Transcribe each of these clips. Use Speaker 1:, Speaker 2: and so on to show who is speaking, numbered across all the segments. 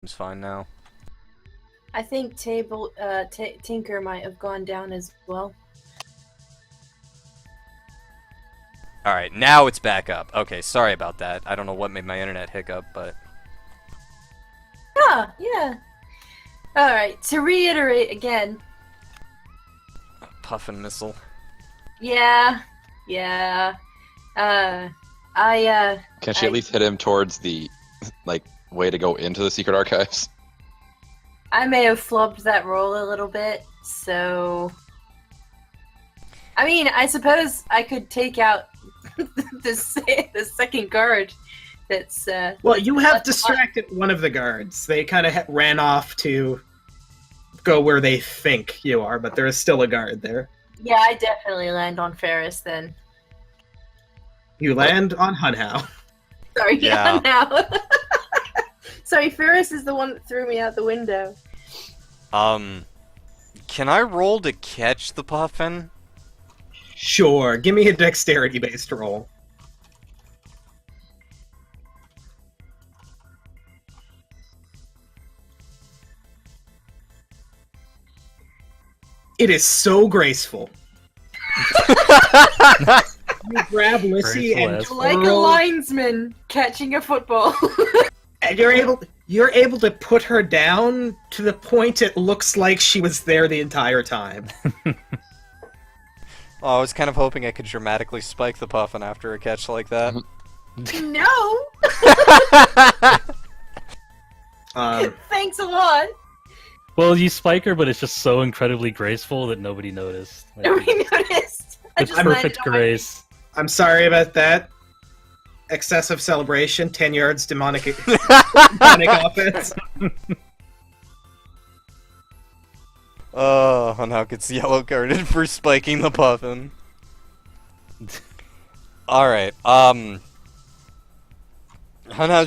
Speaker 1: It's fine now.
Speaker 2: I think Tinker might have gone down as well.
Speaker 1: Alright, now it's back up. Okay, sorry about that. I don't know what made my internet hiccup, but...
Speaker 2: Ah, yeah. Alright, to reiterate again.
Speaker 1: Puffin missile.
Speaker 2: Yeah.
Speaker 3: Can she at least hit him towards the, like, way to go into the secret archives?
Speaker 2: I may have flubbed that roll a little bit, so... I mean, I suppose I could take out the second guard that's,
Speaker 4: Well, you have distracted one of the guards. They kind of ran off to go where they think you are, but there is still a guard there.
Speaker 2: Yeah, I definitely land on Ferris then.
Speaker 4: You land on Hunhow.
Speaker 2: Sorry,
Speaker 1: Yeah.
Speaker 2: now. Sorry, Ferris is the one that threw me out the window.
Speaker 1: Can I roll to catch the Puffin?
Speaker 4: Sure, give me a dexterity-based roll. It is so graceful. You grab Lissy
Speaker 5: Graceful
Speaker 4: and
Speaker 5: as
Speaker 2: Like a
Speaker 4: twirl,
Speaker 2: linesman catching a football.
Speaker 4: and you're able to put her down to the point it looks like she was there the entire time.
Speaker 1: Oh, I was kind of hoping I could dramatically spike the Puffin after a catch like that.
Speaker 2: No! Thanks a lot.
Speaker 5: Well, you spike her, but it's just so incredibly graceful that nobody noticed. Like,
Speaker 2: Nobody noticed. I
Speaker 5: it's
Speaker 2: just landed
Speaker 5: perfect
Speaker 2: on my
Speaker 5: grace.
Speaker 4: I'm sorry about that. Excessive celebration, 10 yards, demonic offense.
Speaker 1: Oh, now gets yellow carded for spiking the Puffin. Alright, Hunhow's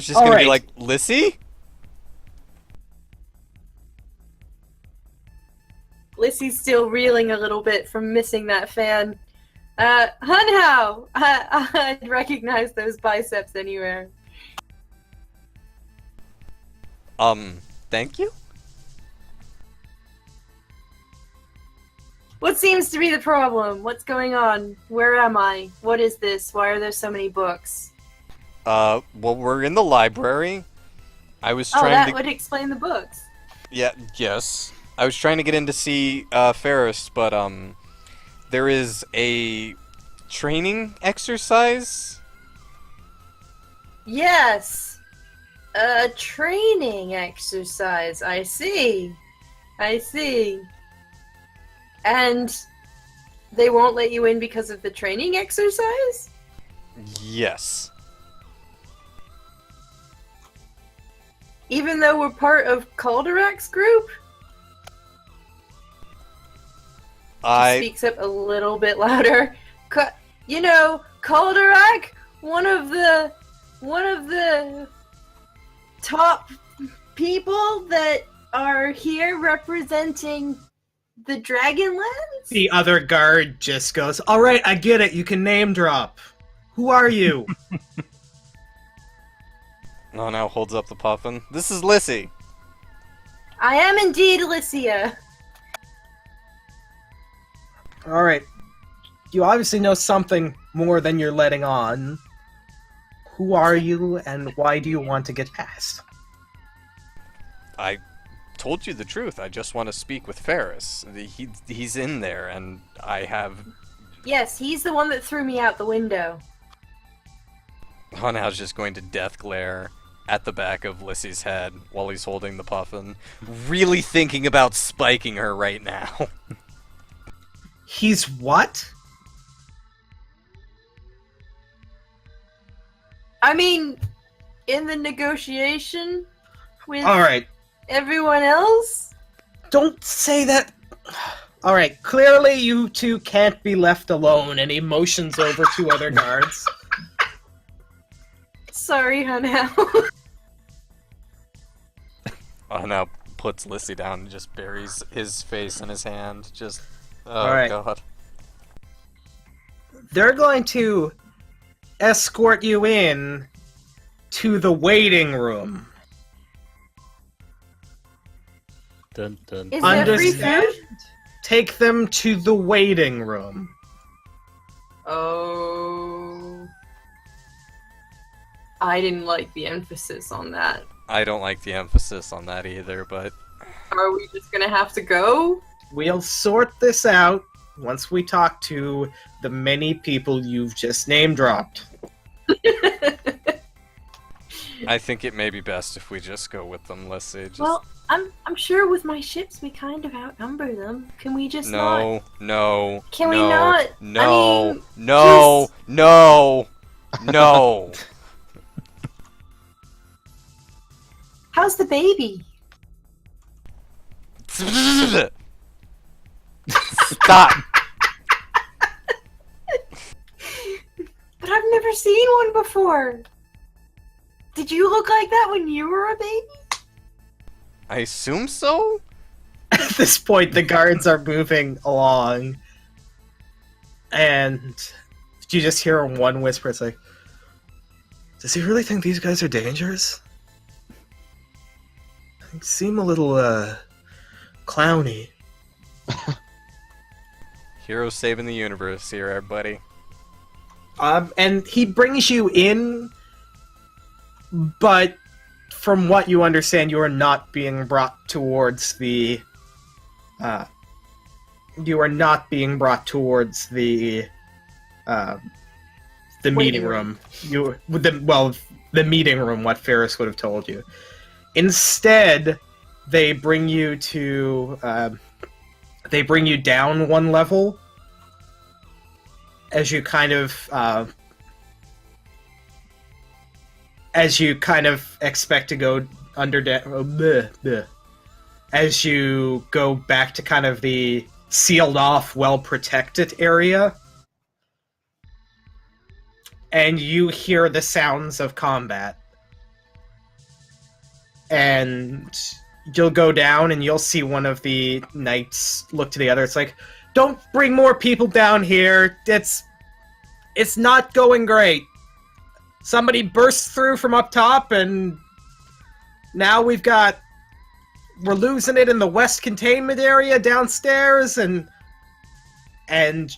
Speaker 1: just gonna be
Speaker 4: Alright.
Speaker 1: like, Lissy?
Speaker 2: Lissy's still reeling a little bit from missing that fan. Hunhow! I'd recognize those biceps anywhere.
Speaker 1: Thank you?
Speaker 2: What seems to be the problem? What's going on? Where am I? What is this? Why are there so many books?
Speaker 1: Well, we're in the library. I was
Speaker 2: Oh,
Speaker 1: trying
Speaker 2: that
Speaker 1: to...
Speaker 2: would explain the books.
Speaker 1: Yeah, yes. I was trying to get in to see, Ferris, but, there is a training exercise?
Speaker 2: Yes! A training exercise. I see. And they won't let you in because of the training exercise?
Speaker 1: Yes.
Speaker 2: Even though we're part of Calderak's group? She speaks up a little bit louder. You know, Calderak, one of the top people that are here representing the Dragonlands?
Speaker 4: The other guard just goes, "Alright, I get it, you can name drop. Who are you?"
Speaker 1: Oh, now holds up the Puffin. This is Lissy.
Speaker 2: I am indeed Alicia.
Speaker 4: Alright. You obviously know something more than you're letting on. Who are you, and why do you want to get past?
Speaker 1: I told you the truth. I just want to speak with Ferris. He's in there, and I have...
Speaker 2: Yes, he's the one that threw me out the window.
Speaker 1: Hunhow's just going to death glare at the back of Lissy's head while he's holding the Puffin, really thinking about spiking her right now.
Speaker 4: He's what?
Speaker 2: I mean, in the negotiation with
Speaker 4: Alright,
Speaker 2: everyone else?
Speaker 4: don't say that. Alright, clearly you two can't be left alone, and he motions over to other guards.
Speaker 2: Sorry, Hunhow.
Speaker 1: Hunhow puts Lissy down and just buries his face in his hand. Just... Oh,
Speaker 4: Alright.
Speaker 1: God.
Speaker 4: They're going to escort you in to the waiting room.
Speaker 5: Dun, dun.
Speaker 2: Is there free
Speaker 4: Understand?
Speaker 2: food?
Speaker 4: Take them to the waiting room.
Speaker 2: Oh. I didn't like the emphasis on that.
Speaker 1: I don't like the emphasis on that either, but
Speaker 2: Are we just gonna have to go?
Speaker 4: We'll sort this out once we talk to the many people you've just name-dropped.
Speaker 1: I think it may be best if we just go with them, Lissy. Just...
Speaker 2: Well, I'm sure with my ships we kind of outnumber them. Can we just not?
Speaker 1: No.
Speaker 2: Can we
Speaker 1: no,
Speaker 2: not?
Speaker 1: No.
Speaker 2: I mean,
Speaker 1: no. No. No.
Speaker 2: How's the baby?
Speaker 1: Stop.
Speaker 2: But I've never seen one before. Did you look like that when you were a baby?
Speaker 1: I assume so?
Speaker 4: At this point, the guards are moving along, and you just hear one whisper. It's like, does he really think these guys are dangerous? They seem a little, clowny.
Speaker 1: Hero saving the universe here, everybody.
Speaker 4: And he brings you in, but from what you understand, you are not being brought towards the, you are not being brought towards the meeting room. The meeting room, what Ferris would have told you. Instead, they bring you to, they bring you down one level as you kind of expect to go as you go back to kind of the sealed off, well protected area, and you hear the sounds of combat, and you'll go down and you'll see one of the knights look to the other. It's like, don't bring more people down here. It's not going great. Somebody burst through from up top, and now we're losing it in the west containment area downstairs, and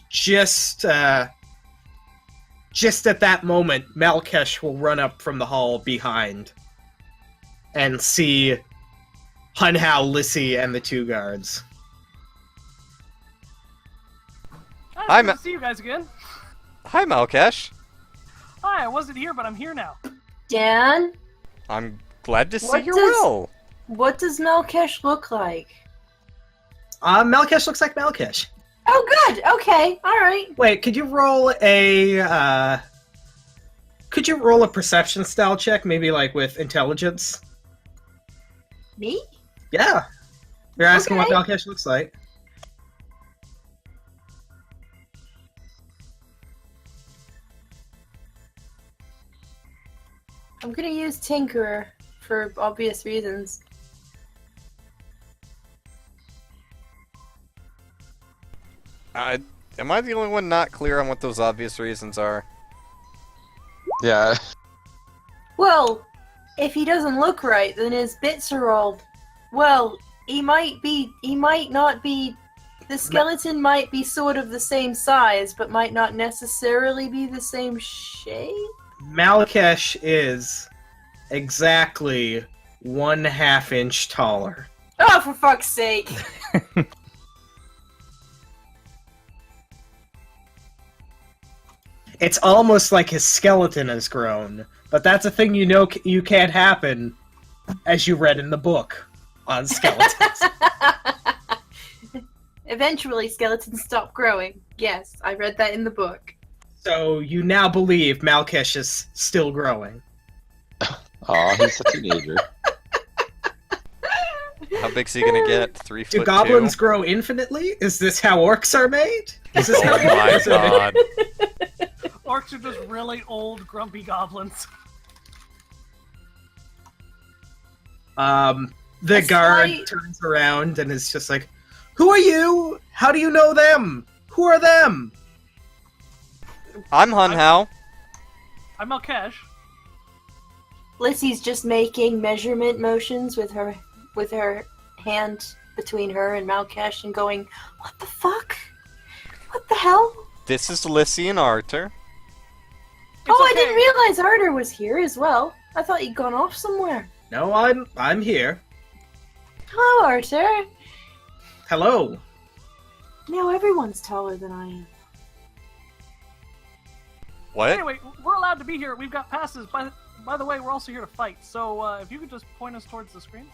Speaker 4: just at that moment, Malkesh will run up from the hall behind and see Hunhao, Lissy, and the two guards.
Speaker 1: Hi,
Speaker 6: Good to see you guys again.
Speaker 1: Hi, Malkesh.
Speaker 6: Hi, I wasn't here, but I'm here now.
Speaker 2: Dan?
Speaker 1: I'm glad to see
Speaker 2: What
Speaker 1: you're
Speaker 2: does-
Speaker 1: well.
Speaker 2: What does Malkesh look like?
Speaker 4: Malkesh looks like Malkesh.
Speaker 2: Oh, good. Okay. All right.
Speaker 4: Wait, could you roll a perception style check, maybe like with intelligence?
Speaker 2: Me?
Speaker 4: Yeah. You're asking
Speaker 2: Okay.
Speaker 4: what Malkesh looks like.
Speaker 2: I'm gonna use Tinkerer for obvious reasons.
Speaker 1: Am I the only one not clear on what those obvious reasons are?
Speaker 3: Yeah.
Speaker 2: Well, if he doesn't look right, then his bits are all. Well, he might not be. The skeleton might be sort of the same size, but might not necessarily be the same shape.
Speaker 4: Malkesh is exactly 1/2 inch taller.
Speaker 2: Oh, for fuck's sake!
Speaker 4: It's almost like his skeleton has grown, but that's a thing you can't happen, as you read in the book on skeletons.
Speaker 2: Eventually, skeletons stop growing. Yes, I read that in the book.
Speaker 4: So you now believe Malkesh is still growing.
Speaker 3: Aw, he's a teenager.
Speaker 1: How big's he gonna get? 3
Speaker 4: Do
Speaker 1: foot
Speaker 4: goblins
Speaker 1: 2?
Speaker 4: grow infinitely? Is this how orcs are made? Is this
Speaker 1: Oh
Speaker 4: how
Speaker 1: my
Speaker 4: orcs are made?
Speaker 1: god.
Speaker 6: Orcs are just really old, grumpy goblins.
Speaker 4: The
Speaker 2: A
Speaker 4: guard
Speaker 2: slight-
Speaker 4: turns around and is just like, "Who are you? How do you know them? Who are them?"
Speaker 1: I'm Hunhao.
Speaker 6: I'm Malkesh.
Speaker 2: Lissy's just making measurement motions with her hand between her and Malkesh and going, "What the fuck? What the hell?"
Speaker 1: This is Lissy and Arthur.
Speaker 2: Oh, I
Speaker 6: okay.
Speaker 2: didn't realize Arthur was here as well. I thought he'd gone off somewhere.
Speaker 4: No, I'm here.
Speaker 2: Hello, Arthur.
Speaker 4: Hello.
Speaker 2: Now everyone's taller than I am.
Speaker 1: What?
Speaker 6: Anyway, we're allowed to be here. We've got passes. By the way, we're also here to fight. So if you could just point us towards the screens.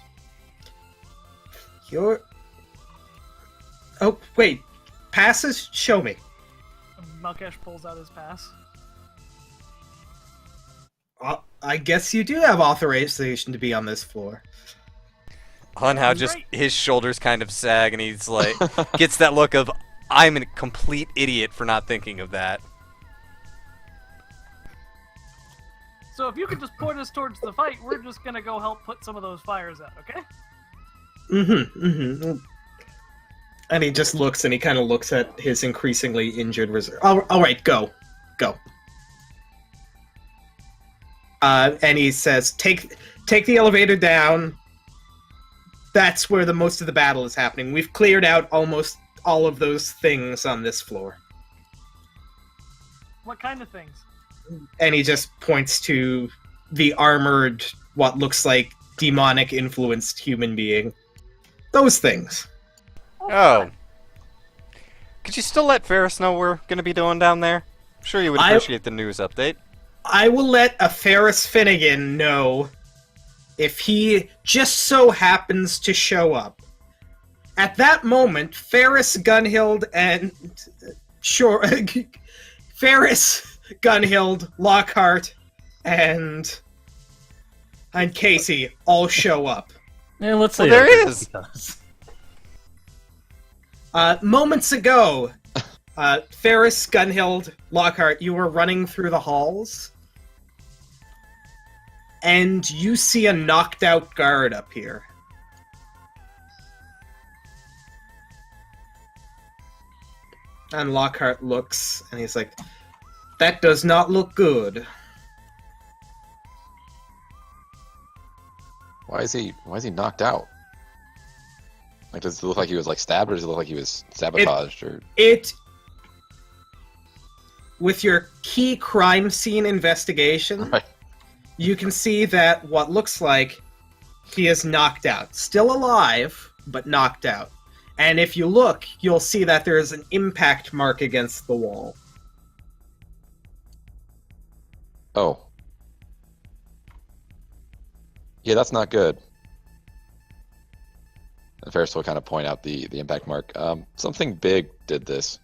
Speaker 4: You're. Oh wait, passes. Show me.
Speaker 6: Malkesh pulls out his pass.
Speaker 4: I guess you do have authorization to be on this floor.
Speaker 1: Hun, how just
Speaker 6: Great.
Speaker 1: his shoulders kind of sag, and he's like, gets that look of, I'm a complete idiot for not thinking of that.
Speaker 6: So if you could just point us towards the fight, we're just gonna go help put some of those fires out, okay?
Speaker 4: And he just looks, and he kind of looks at his increasingly injured reserve. All right, go. And he says, take the elevator down. That's where the most of the battle is happening. We've cleared out almost all of those things on this floor.
Speaker 6: What kind of things?
Speaker 4: And he just points to the armored, what looks like demonic influenced human being. Those things.
Speaker 1: Oh. Could you still let Ferris know what we're going to be doing down there? I'm sure you would appreciate the news update.
Speaker 4: I will let a Ferris Finnegan know if he just so happens to show up. At that moment, Ferris, Gunhild, and Ferris, Gunhild, Lockhart, and Casey all show up.
Speaker 5: Yeah, let's say
Speaker 1: Well, there
Speaker 5: okay,
Speaker 1: is.
Speaker 5: because-
Speaker 4: Moments ago, Ferris, Gunhild, Lockhart, you were running through the halls, and you see a knocked out guard up here. And Lockhart looks, and he's like, "That does not look good."
Speaker 3: Why is he knocked out? Like, does it look like he was like stabbed, or does it look like he was sabotaged?
Speaker 4: With your key crime scene investigation,
Speaker 3: Right.
Speaker 4: you can see that what looks like he is knocked out. Still alive, but knocked out. And if you look, you'll see that there is an impact mark against the wall.
Speaker 3: Oh. Yeah, that's not good. And Ferris will kind of point out the impact mark. Something big did this.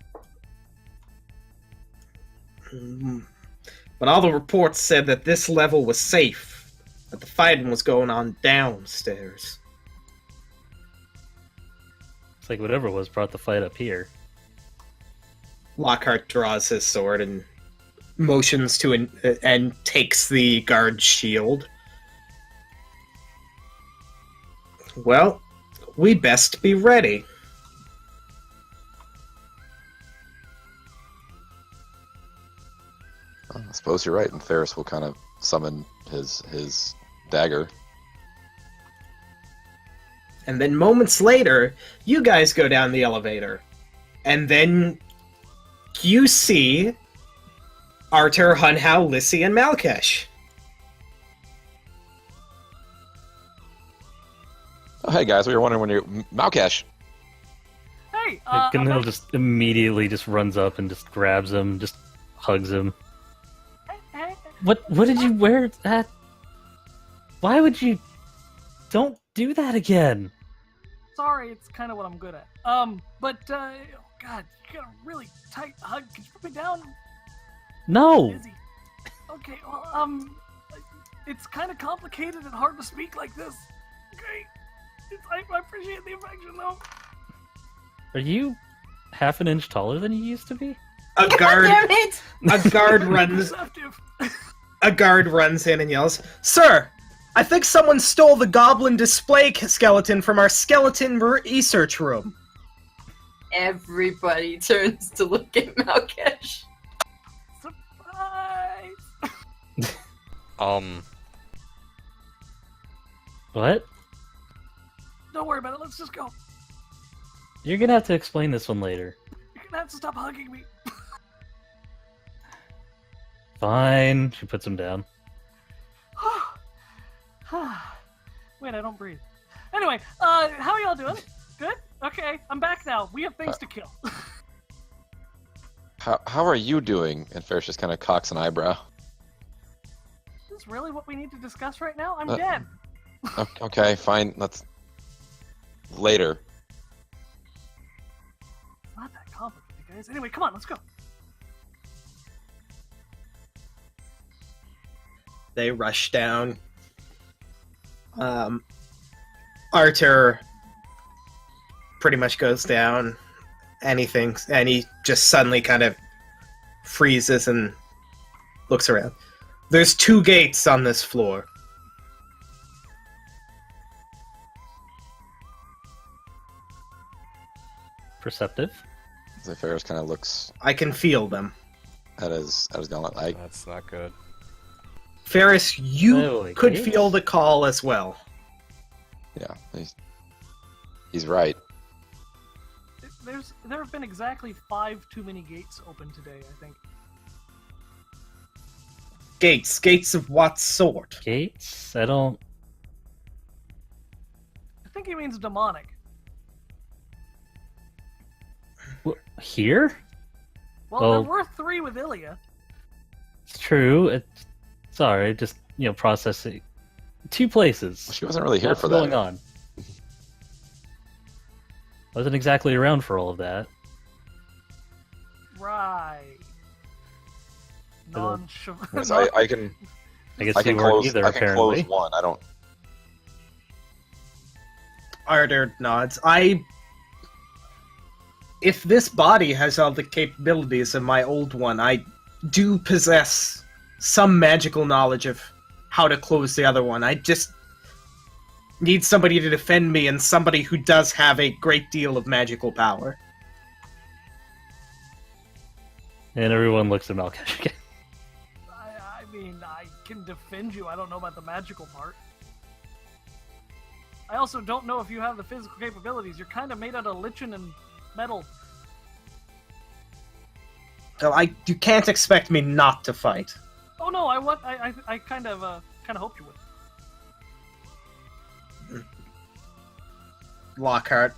Speaker 4: But all the reports said that this level was safe, that the fighting was going on downstairs.
Speaker 5: It's like whatever it was brought the fight up here.
Speaker 4: Lockhart draws his sword and motions to and takes the guard's shield. Well, we best be ready.
Speaker 3: I suppose you're right, and Ferris will kind of summon his dagger.
Speaker 4: And then moments later, you guys go down the elevator. And then you see Arthur, Hunhow, Lissy, and Malkesh.
Speaker 3: Oh, hey guys, we were wondering when you're Malkesh.
Speaker 6: Hey,
Speaker 5: Gunhild just immediately just runs up and just grabs him, just hugs him.
Speaker 6: hey,
Speaker 5: What did you wear that? Why would you? Don't do that again.
Speaker 6: sorry, it's kind of what I'm good at. But oh God, you got a really tight hug. Could you put me down?
Speaker 5: No.
Speaker 6: Busy. Okay, well, it's kind of complicated and hard to speak like this. Okay, I appreciate the affection though.
Speaker 5: Are you half an inch taller than you used to be?
Speaker 4: A guard,
Speaker 2: Damn it!
Speaker 4: a guard runs.
Speaker 6: Perceptive.
Speaker 4: A guard runs in and yells, "Sir, I think someone stole the goblin display skeleton from our skeleton research room."
Speaker 2: Everybody turns to look at Malkesh.
Speaker 6: Surprise!
Speaker 5: What?
Speaker 6: Don't worry about it. Let's just go.
Speaker 5: You're gonna have to explain this one later.
Speaker 6: You're gonna have to stop hugging me.
Speaker 5: Fine. She puts him down.
Speaker 6: Wait, I don't breathe. Anyway, how are y'all doing? Good? Okay, I'm back now. We have things to kill.
Speaker 3: How are you doing? And Ferris just kind of cocks an eyebrow.
Speaker 6: Is this really what we need to discuss right now? I'm
Speaker 3: Uh,
Speaker 6: dead.
Speaker 3: Okay, fine. Let's later.
Speaker 6: It's not that complicated, guys. Anyway, come on, let's go.
Speaker 4: They rush down. Arthur pretty much goes down. And he just suddenly kind of freezes and looks around. There's 2 gates on this floor.
Speaker 5: Perceptive.
Speaker 3: So Ferris kind of looks
Speaker 4: I can feel them.
Speaker 3: at his gauntlet. Like,
Speaker 1: That's not good.
Speaker 4: Ferris, you
Speaker 5: Oh,
Speaker 4: could
Speaker 5: gates?
Speaker 4: feel the call as well.
Speaker 3: yeah, he's right.
Speaker 6: There have been exactly 5 too many gates open today, I think.
Speaker 4: Gates of what sort?
Speaker 5: Gates? I don't.
Speaker 6: I think he means demonic.
Speaker 5: Here?
Speaker 6: Well,
Speaker 5: Oh.
Speaker 6: there were 3 with Ilya.
Speaker 5: It's true. Sorry, just processing. 2 places.
Speaker 3: She wasn't really here
Speaker 5: What's
Speaker 3: for that.
Speaker 5: going on? Wasn't exactly around for all of that.
Speaker 6: Right.
Speaker 5: Hello.
Speaker 3: Yes, I can
Speaker 5: I guess
Speaker 3: I
Speaker 5: you
Speaker 3: can
Speaker 5: weren't
Speaker 3: close
Speaker 5: either,
Speaker 3: I can
Speaker 5: apparently.
Speaker 3: close one. I don't.
Speaker 4: Arthur nods. If this body has all the capabilities of my old one, I do possess some magical knowledge of how to close the other one. I just need somebody to defend me and somebody who does have a great deal of magical power.
Speaker 5: And everyone looks at Malkash again.
Speaker 6: I mean, I can defend you. I don't know about the magical part. I also don't know if you have the physical capabilities. You're kind of made out of lichen and metal.
Speaker 4: So you can't expect me not to fight.
Speaker 6: Oh no, I kind of hoped you would.
Speaker 4: Lockhart.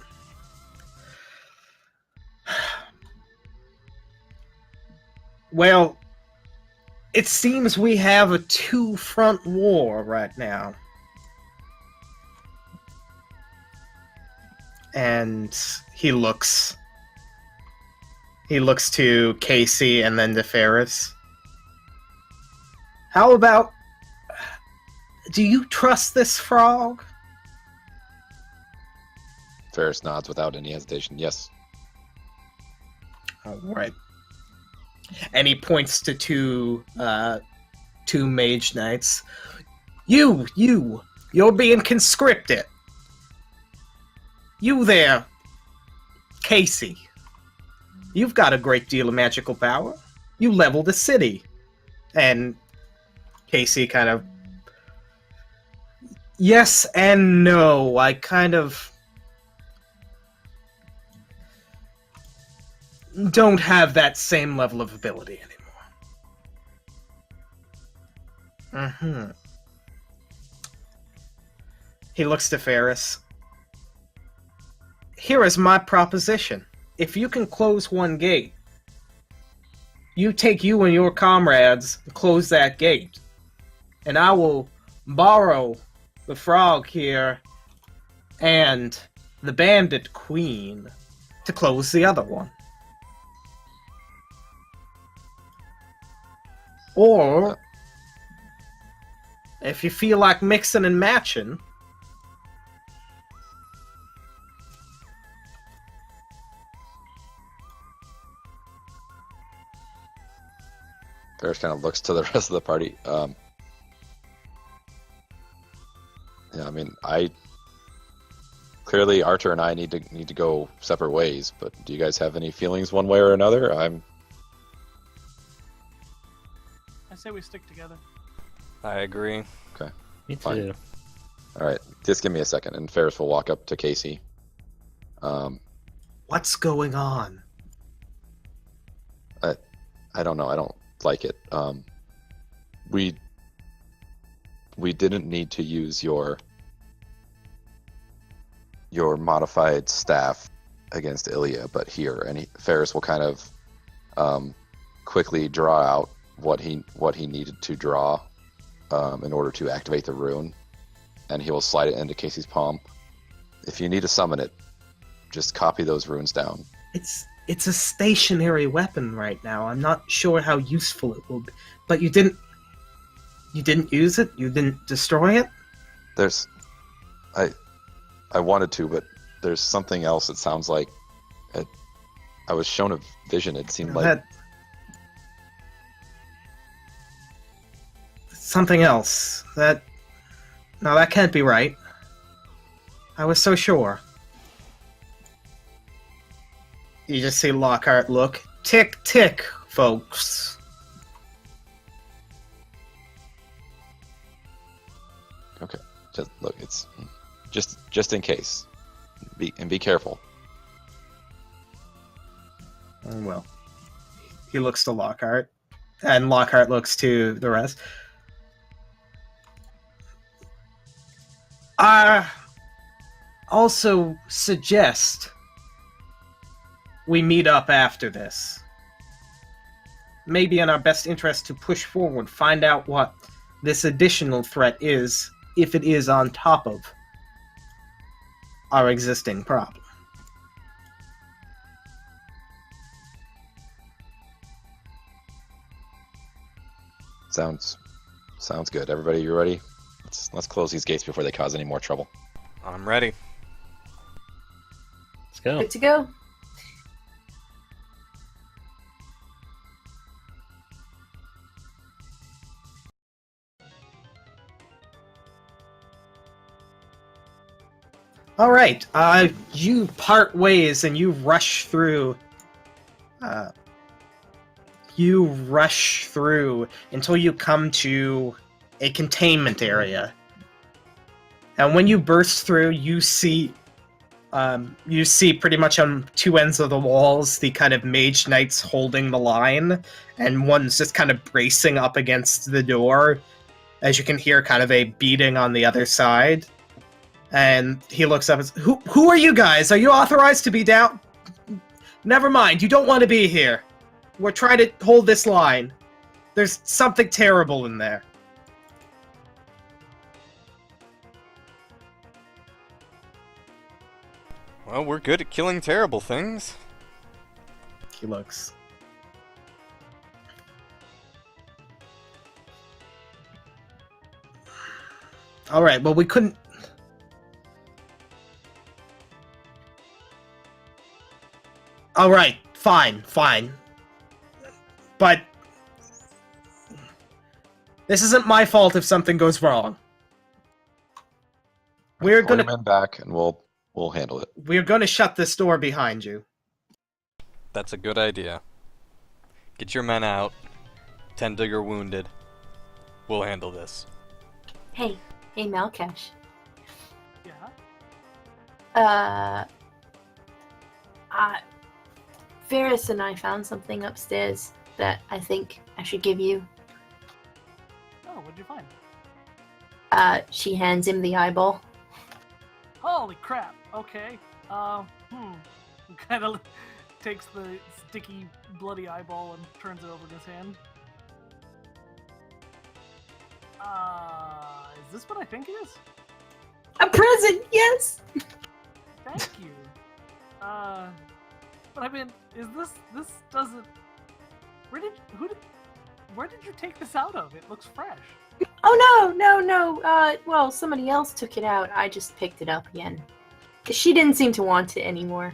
Speaker 4: Well, it seems we have a 2-front war right now. And he looks to Casey and then to Ferris. How about... Do you trust this frog?
Speaker 3: Ferris nods without any hesitation. Yes.
Speaker 4: Alright. And he points to two mage knights. You're being conscripted. You there, Casey. You've got a great deal of magical power. You leveled the city. And Casey kind of... Yes and no. I kind of... don't have that same level of ability anymore. He looks to Ferris. Here is my proposition. If you can close one gate, you take you and your comrades and close that gate, and I will borrow the frog here and the bandit queen to close the other one. Or, if you feel like mixing and matching,
Speaker 3: Ferris kind of looks to the rest of the party. Yeah, I mean, clearly Archer and I need to go separate ways. But do you guys have any feelings one way or another?
Speaker 6: I say we stick together.
Speaker 1: I agree.
Speaker 5: Me
Speaker 3: Fine.
Speaker 5: too.
Speaker 3: All right, just give me a second, and Ferris will walk up to Casey.
Speaker 4: What's going on?
Speaker 3: I don't know. I don't like it. We didn't need to use your modified staff against Ilya, but here, and Ferris will kind of quickly draw out what he needed to draw in order to activate the rune, and he will slide it into Casey's palm. If you need to summon it, just copy those runes down.
Speaker 4: It's a stationary weapon right now. I'm not sure how useful it will be. But you didn't use it? You didn't destroy it?
Speaker 3: There's I wanted to, but there's something else. It sounds like I was shown a vision. It seemed like
Speaker 4: something else. No, that can't be right. I was so sure. You just see Lockhart look. Tick, tick, folks.
Speaker 3: okay. Just look, it's just in case. Be careful.
Speaker 4: Well, he looks to Lockhart, and Lockhart looks to the rest. I also suggest we meet up after this. Maybe in our best interest to push forward, find out what this additional threat is, if it is on top of our existing problem.
Speaker 3: Sounds good. Everybody, you ready? Let's close these gates before they cause any more trouble.
Speaker 1: I'm ready.
Speaker 5: Let's go.
Speaker 2: Good to go.
Speaker 4: All right, you part ways and you rush through. You rush through until you come to a containment area. And when you burst through, you see pretty much on two ends of the walls the kind of mage knights holding the line, and one's just kind of bracing up against the door, as you can hear kind of a beating on the other side. And he looks up and says, Who are you guys? Are you authorized to be down? Never mind, you don't want to be here. We're trying to hold this line. There's something terrible in there.
Speaker 1: Well, we're good at killing terrible things.
Speaker 4: He looks. Alright, well, we couldn't. Alright, fine. But this isn't my fault if something goes wrong. We're
Speaker 3: Call your
Speaker 4: gonna
Speaker 3: men back, and we'll handle it.
Speaker 4: we're gonna shut this door behind you.
Speaker 1: That's a good idea. Get your men out. Tend to your wounded. We'll handle this.
Speaker 2: Hey, Malkesh.
Speaker 6: Yeah?
Speaker 2: Ferris and I found something upstairs that I think I should give you.
Speaker 6: Oh, what'd you find?
Speaker 2: She hands him the eyeball.
Speaker 6: Holy crap. Okay. Kind of takes the sticky, bloody eyeball and turns it over in his hand. Is this what I think it is?
Speaker 2: A present, yes!
Speaker 6: Thank you. But I mean, this doesn't... Where did you take this out of? It looks fresh.
Speaker 2: Oh, no. Well, somebody else took it out. I just picked it up again. 'Cause she didn't seem to want it anymore.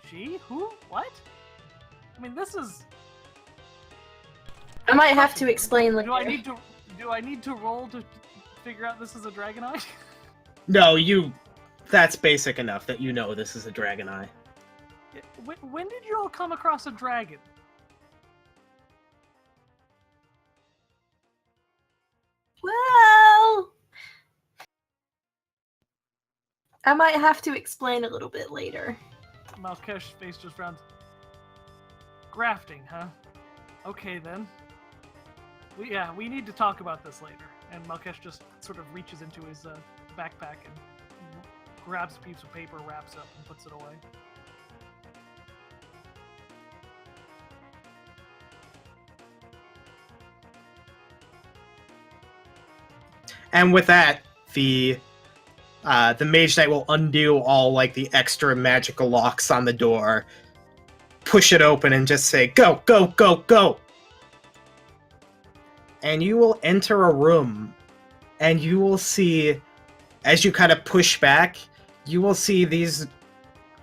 Speaker 6: She? Who? What? I mean, this is...
Speaker 2: I might have to explain later.
Speaker 6: Do I need to roll to figure out this is a dragon eye?
Speaker 4: No, that's basic enough that you know this is a dragon eye.
Speaker 6: When did you all come across a dragon?
Speaker 2: Well... I might have to explain a little bit later.
Speaker 6: Malkesh's face just frowns. Grafting, huh? Okay then. We need to talk about this later. And Malkesh just sort of reaches into his backpack and grabs a piece of paper, wraps up, and puts it away.
Speaker 4: And with that, the Mage Knight will undo all like the extra magical locks on the door, push it open, and just say, "Go, go, go, go!" And you will enter a room, and you will see, as you kind of push back, you will see these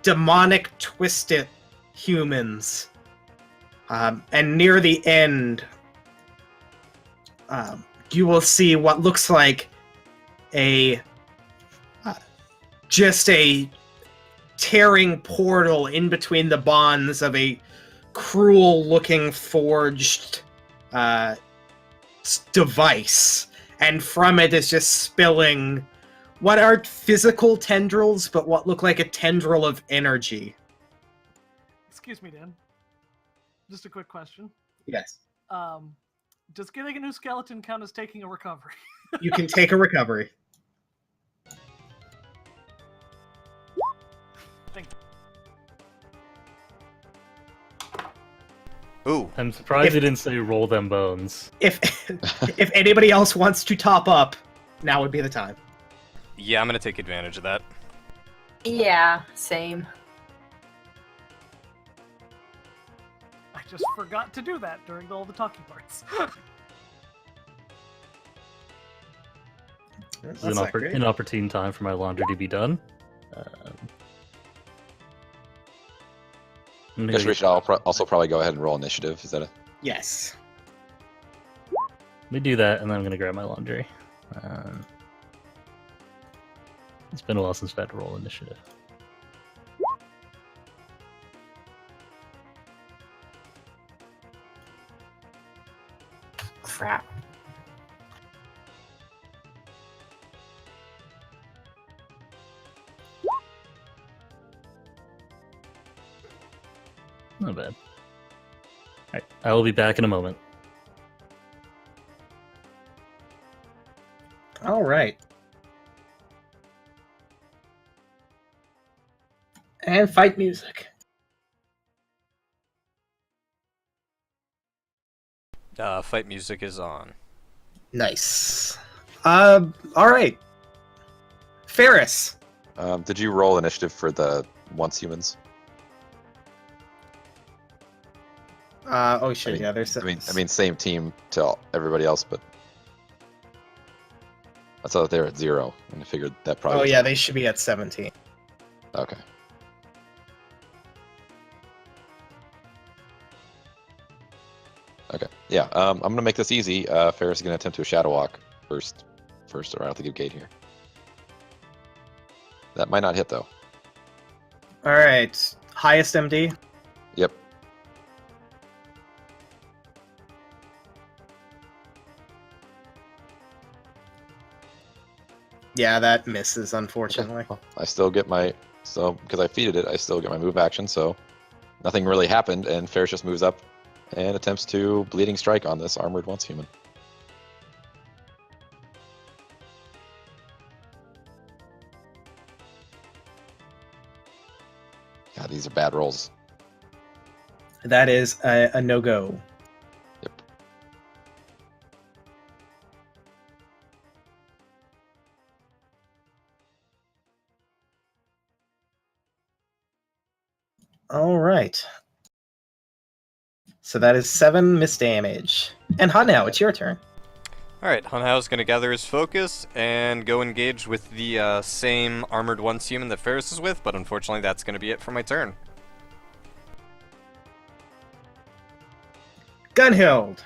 Speaker 4: demonic, twisted humans. And near the end, you will see what looks like just a tearing portal in between the bonds of a cruel-looking forged device, and from it is just spilling what aren't physical tendrils, but what look like a tendril of energy.
Speaker 6: Excuse me, Dan. Just a quick question.
Speaker 4: Yes.
Speaker 6: Does getting a new skeleton count as taking a recovery?
Speaker 4: You can take a recovery.
Speaker 6: Thank you.
Speaker 1: Ooh.
Speaker 5: I'm surprised you didn't say roll them bones.
Speaker 4: If if anybody else wants to top up, now would be the time.
Speaker 1: Yeah, I'm gonna take advantage of that.
Speaker 2: Yeah, same.
Speaker 6: I just forgot to do that during all the talking parts.
Speaker 5: This is
Speaker 4: That's not great.
Speaker 5: an opportune time for my laundry to be done. I'm
Speaker 3: I
Speaker 5: gonna
Speaker 3: guess
Speaker 5: go
Speaker 3: we
Speaker 5: get-
Speaker 3: should also probably go ahead and roll initiative. Is that a...
Speaker 4: Yes.
Speaker 5: Let me do that, and then I'm gonna grab my laundry. It's been a while since I've had to roll initiative.
Speaker 2: Crap.
Speaker 5: Not bad. Alright, I will be back in a moment.
Speaker 4: All right. And fight music.
Speaker 1: Fight music is on.
Speaker 4: Nice. All right. Ferris.
Speaker 3: Did you roll initiative for the once humans?
Speaker 4: Oh shit,
Speaker 3: I mean-
Speaker 4: yeah, there's
Speaker 3: I mean, same team to everybody else, but I saw that they were at 0, and I figured that probably.
Speaker 4: Oh
Speaker 3: was
Speaker 4: yeah,
Speaker 3: it.
Speaker 4: they should be at 17.
Speaker 3: Okay. Okay. Yeah. I'm gonna make this easy. Ferris is gonna attempt to a shadow walk first right out the gate here. That might not hit though.
Speaker 4: All right. Highest MD.
Speaker 3: Yep.
Speaker 4: Yeah, that misses,
Speaker 3: Okay.
Speaker 4: unfortunately.
Speaker 3: Well, I still get my because I feeded it, I still get my move action. So nothing really happened, and Ferris just moves up and attempts to bleeding strike on this armored once human. God, these are bad rolls.
Speaker 4: That is a no-go.
Speaker 3: Yep.
Speaker 4: All right. So that is 7 miss damage. And Hanao, it's your turn.
Speaker 1: Alright, Hunhow's gonna gather his focus and go engage with the same armored once human that Ferris is with, but unfortunately that's gonna be it for my turn.
Speaker 4: Gunhild.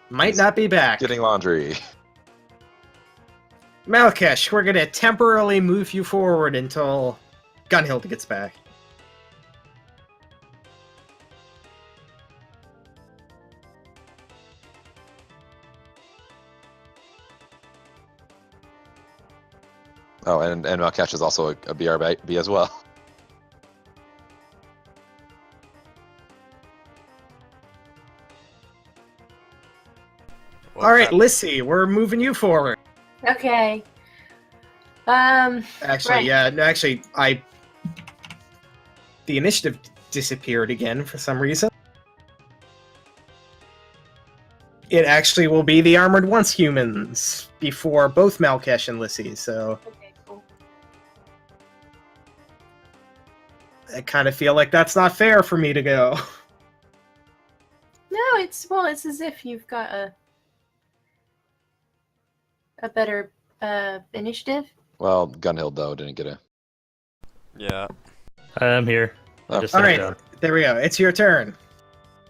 Speaker 4: Might
Speaker 3: He's
Speaker 4: not be back.
Speaker 3: Getting laundry.
Speaker 4: Malkesh, we're gonna temporarily move you forward until Gunhild gets back.
Speaker 3: Oh, and Malkash is also a BRB as well.
Speaker 4: All right, Lissy, we're moving you forward.
Speaker 2: Okay.
Speaker 4: Actually,
Speaker 2: Right.
Speaker 4: yeah, no, actually, the initiative disappeared again for some reason. It actually will be the Armored Once humans before both Malkesh and Lissy, so
Speaker 2: Okay, cool.
Speaker 4: I kind of feel like that's not fair for me to go.
Speaker 2: No, it's as if you've got a better initiative.
Speaker 3: Well, Gunhild though didn't get a.
Speaker 1: Yeah.
Speaker 5: I'm here. I
Speaker 3: Oh.
Speaker 5: just
Speaker 4: All
Speaker 5: sat
Speaker 4: right,
Speaker 5: down.
Speaker 4: there we go. It's your turn.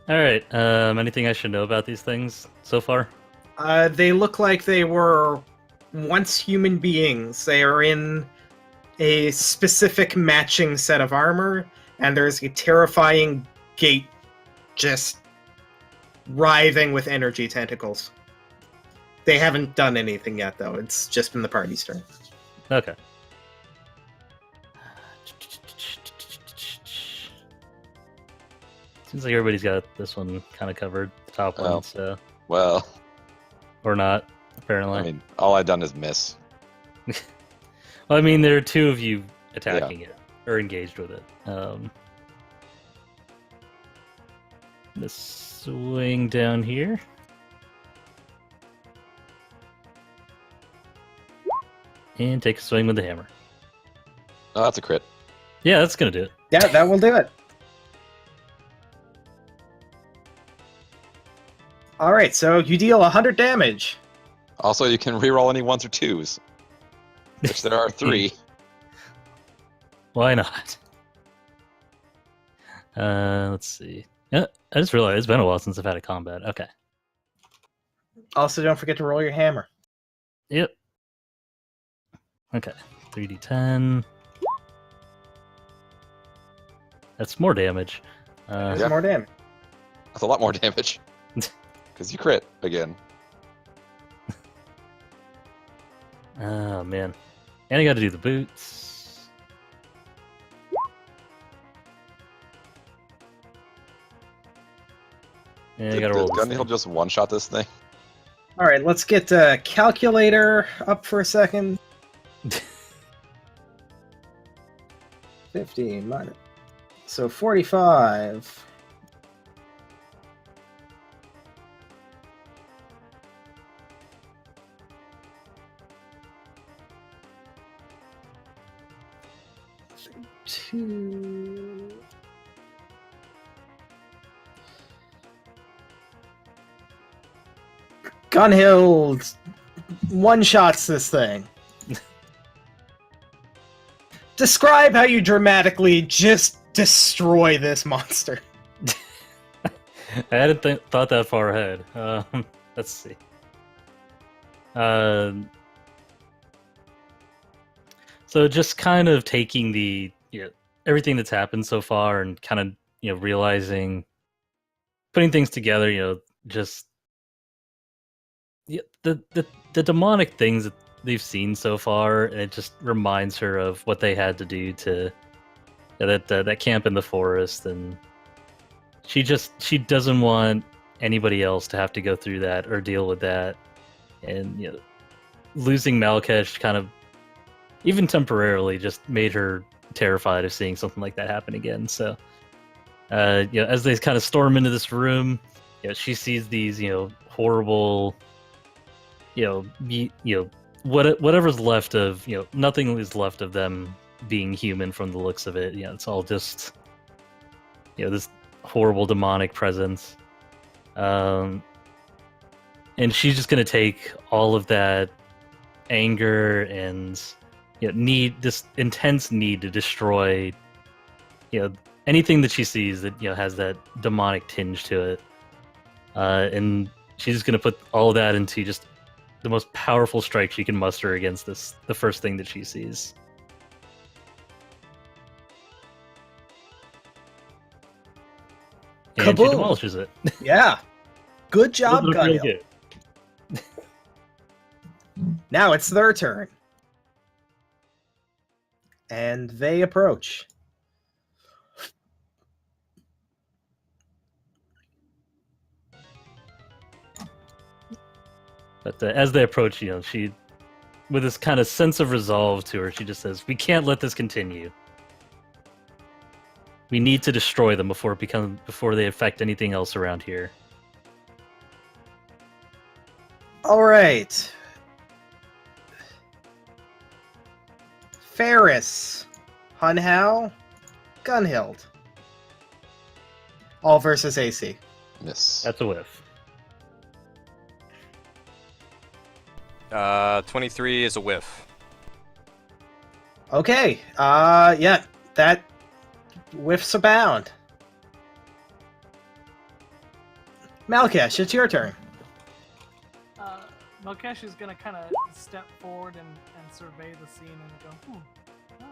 Speaker 5: All right. Anything I should know about these things so far?
Speaker 4: They look like they were once human beings. They are in a specific matching set of armor, and there's a terrifying gate just writhing with energy tentacles. They haven't done anything yet, though. It's just been the party's turn.
Speaker 5: Okay. Seems like everybody's got this one kind of covered, the top
Speaker 3: Oh.
Speaker 5: one, so
Speaker 3: Well,
Speaker 5: or not, apparently.
Speaker 3: I mean, all I've done is miss.
Speaker 5: Well, I mean, there are two of you attacking it or engaged with it. This swing down here. And take a swing with the hammer.
Speaker 3: Oh, that's a crit.
Speaker 5: Yeah, that's gonna do it.
Speaker 4: Yeah, that will do it. All right, so you deal 100 damage.
Speaker 3: Also, you can reroll any ones or twos, which there are 3.
Speaker 5: Why not? Let's see. Yeah, I just realized it's been a while since I've had a combat. Okay.
Speaker 4: Also, don't forget to roll your hammer.
Speaker 5: Yep. Okay. 3d10. That's more damage.
Speaker 4: There's
Speaker 3: Yeah.
Speaker 4: more damage.
Speaker 3: That's a lot more damage. Because you crit again.
Speaker 5: Oh, man. And I gotta do the boots. And I gotta roll this
Speaker 3: Gunhild
Speaker 5: thing.
Speaker 3: just one-shot this thing?
Speaker 4: All right, let's get calculator up for a second. 15 minus. So 45. Two. Gunhild one-shots this thing. Describe how you dramatically just destroy this monster.
Speaker 5: I hadn't thought that far ahead. Let's see. So just kind of taking the everything that's happened so far and kind of realizing, putting things together. Just the demonic things that they've seen so far, and it just reminds her of what they had to do to that camp in the forest, and she doesn't want anybody else to have to go through that or deal with that, and losing Malkesh kind of, even temporarily, just made her terrified of seeing something like that happen again. So as they kind of storm into this room, she sees these horrible whatever's left of nothing is left of them being human from the looks of it. It's all just this horrible demonic presence, and she's just gonna take all of that anger and this intense need to destroy anything that she sees that has that demonic tinge to it, and she's just gonna put all of that into just the most powerful strike she can muster against the first thing that she sees. And
Speaker 4: Kaboom!
Speaker 5: she demolishes it.
Speaker 4: Yeah. Good job,
Speaker 5: Those look really
Speaker 4: Gunhild.
Speaker 5: good.
Speaker 4: Now it's their turn. And they approach.
Speaker 5: But as they approach, she, with this kind of sense of resolve to her, she just says, "We can't let this continue. We need to destroy them before they affect anything else around here."
Speaker 4: All right. Ferris, Hunhao, Gunhild. All versus AC.
Speaker 3: Miss.
Speaker 5: That's a whiff.
Speaker 1: 23 is a whiff.
Speaker 4: Okay. Yeah, that whiffs abound. Malkesh, it's your turn.
Speaker 6: Malkesh is gonna kind of step forward and survey the scene and go, well,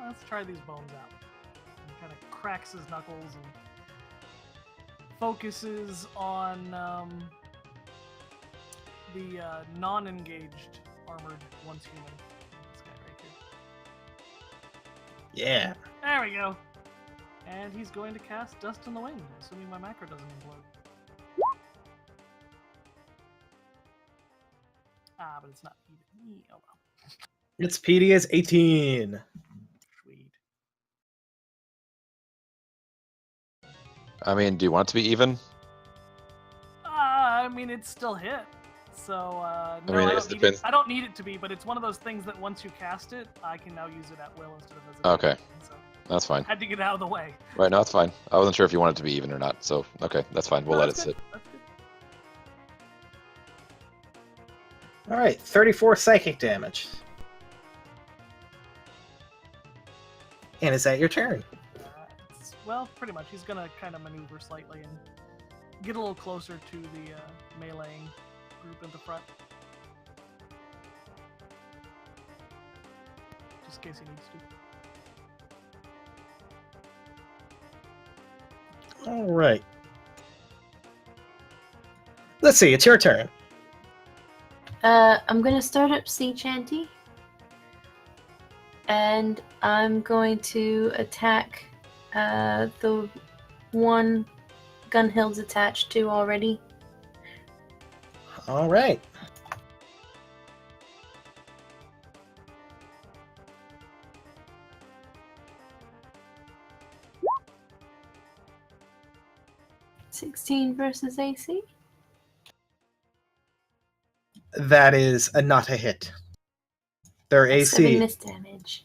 Speaker 6: let's try these bones out. And kind of cracks his knuckles and focuses on the non-engaged armored once human. This guy right here.
Speaker 4: Yeah.
Speaker 6: There we go. And he's going to cast Dust in the Wind, assuming my macro doesn't implode. But it's not even. Oh well.
Speaker 4: Its PD is 18.
Speaker 6: Sweet.
Speaker 3: I mean, do you want it to be even?
Speaker 6: I mean, it's still hit. So, no,
Speaker 3: mean,
Speaker 6: I
Speaker 3: it
Speaker 6: don't, need
Speaker 3: depends.
Speaker 6: I don't need it to be, but it's one of those things that once you cast it, I can now use it at will instead of as a
Speaker 3: Okay.
Speaker 6: So
Speaker 3: That's fine.
Speaker 6: I had to get it out of the way.
Speaker 3: Right, no, that's fine. I wasn't sure if you wanted it to be even or not, so okay, that's fine. We'll
Speaker 6: No,
Speaker 3: let it
Speaker 6: that's
Speaker 3: sit.
Speaker 6: good. That's good.
Speaker 4: All right, 34 psychic damage. And is that your turn?
Speaker 6: Well, pretty much. He's gonna kind of maneuver slightly and get a little closer to the meleeing group in the front. Just in case he needs to.
Speaker 4: All right. Let's see, it's your turn.
Speaker 2: I'm gonna start up Sea Chanty. And I'm going to attack the one Gunhild's attached to already.
Speaker 4: All right.
Speaker 2: $16 versus AC.
Speaker 4: That is not a hit. Their
Speaker 2: That's 7
Speaker 4: AC.
Speaker 2: miss damage.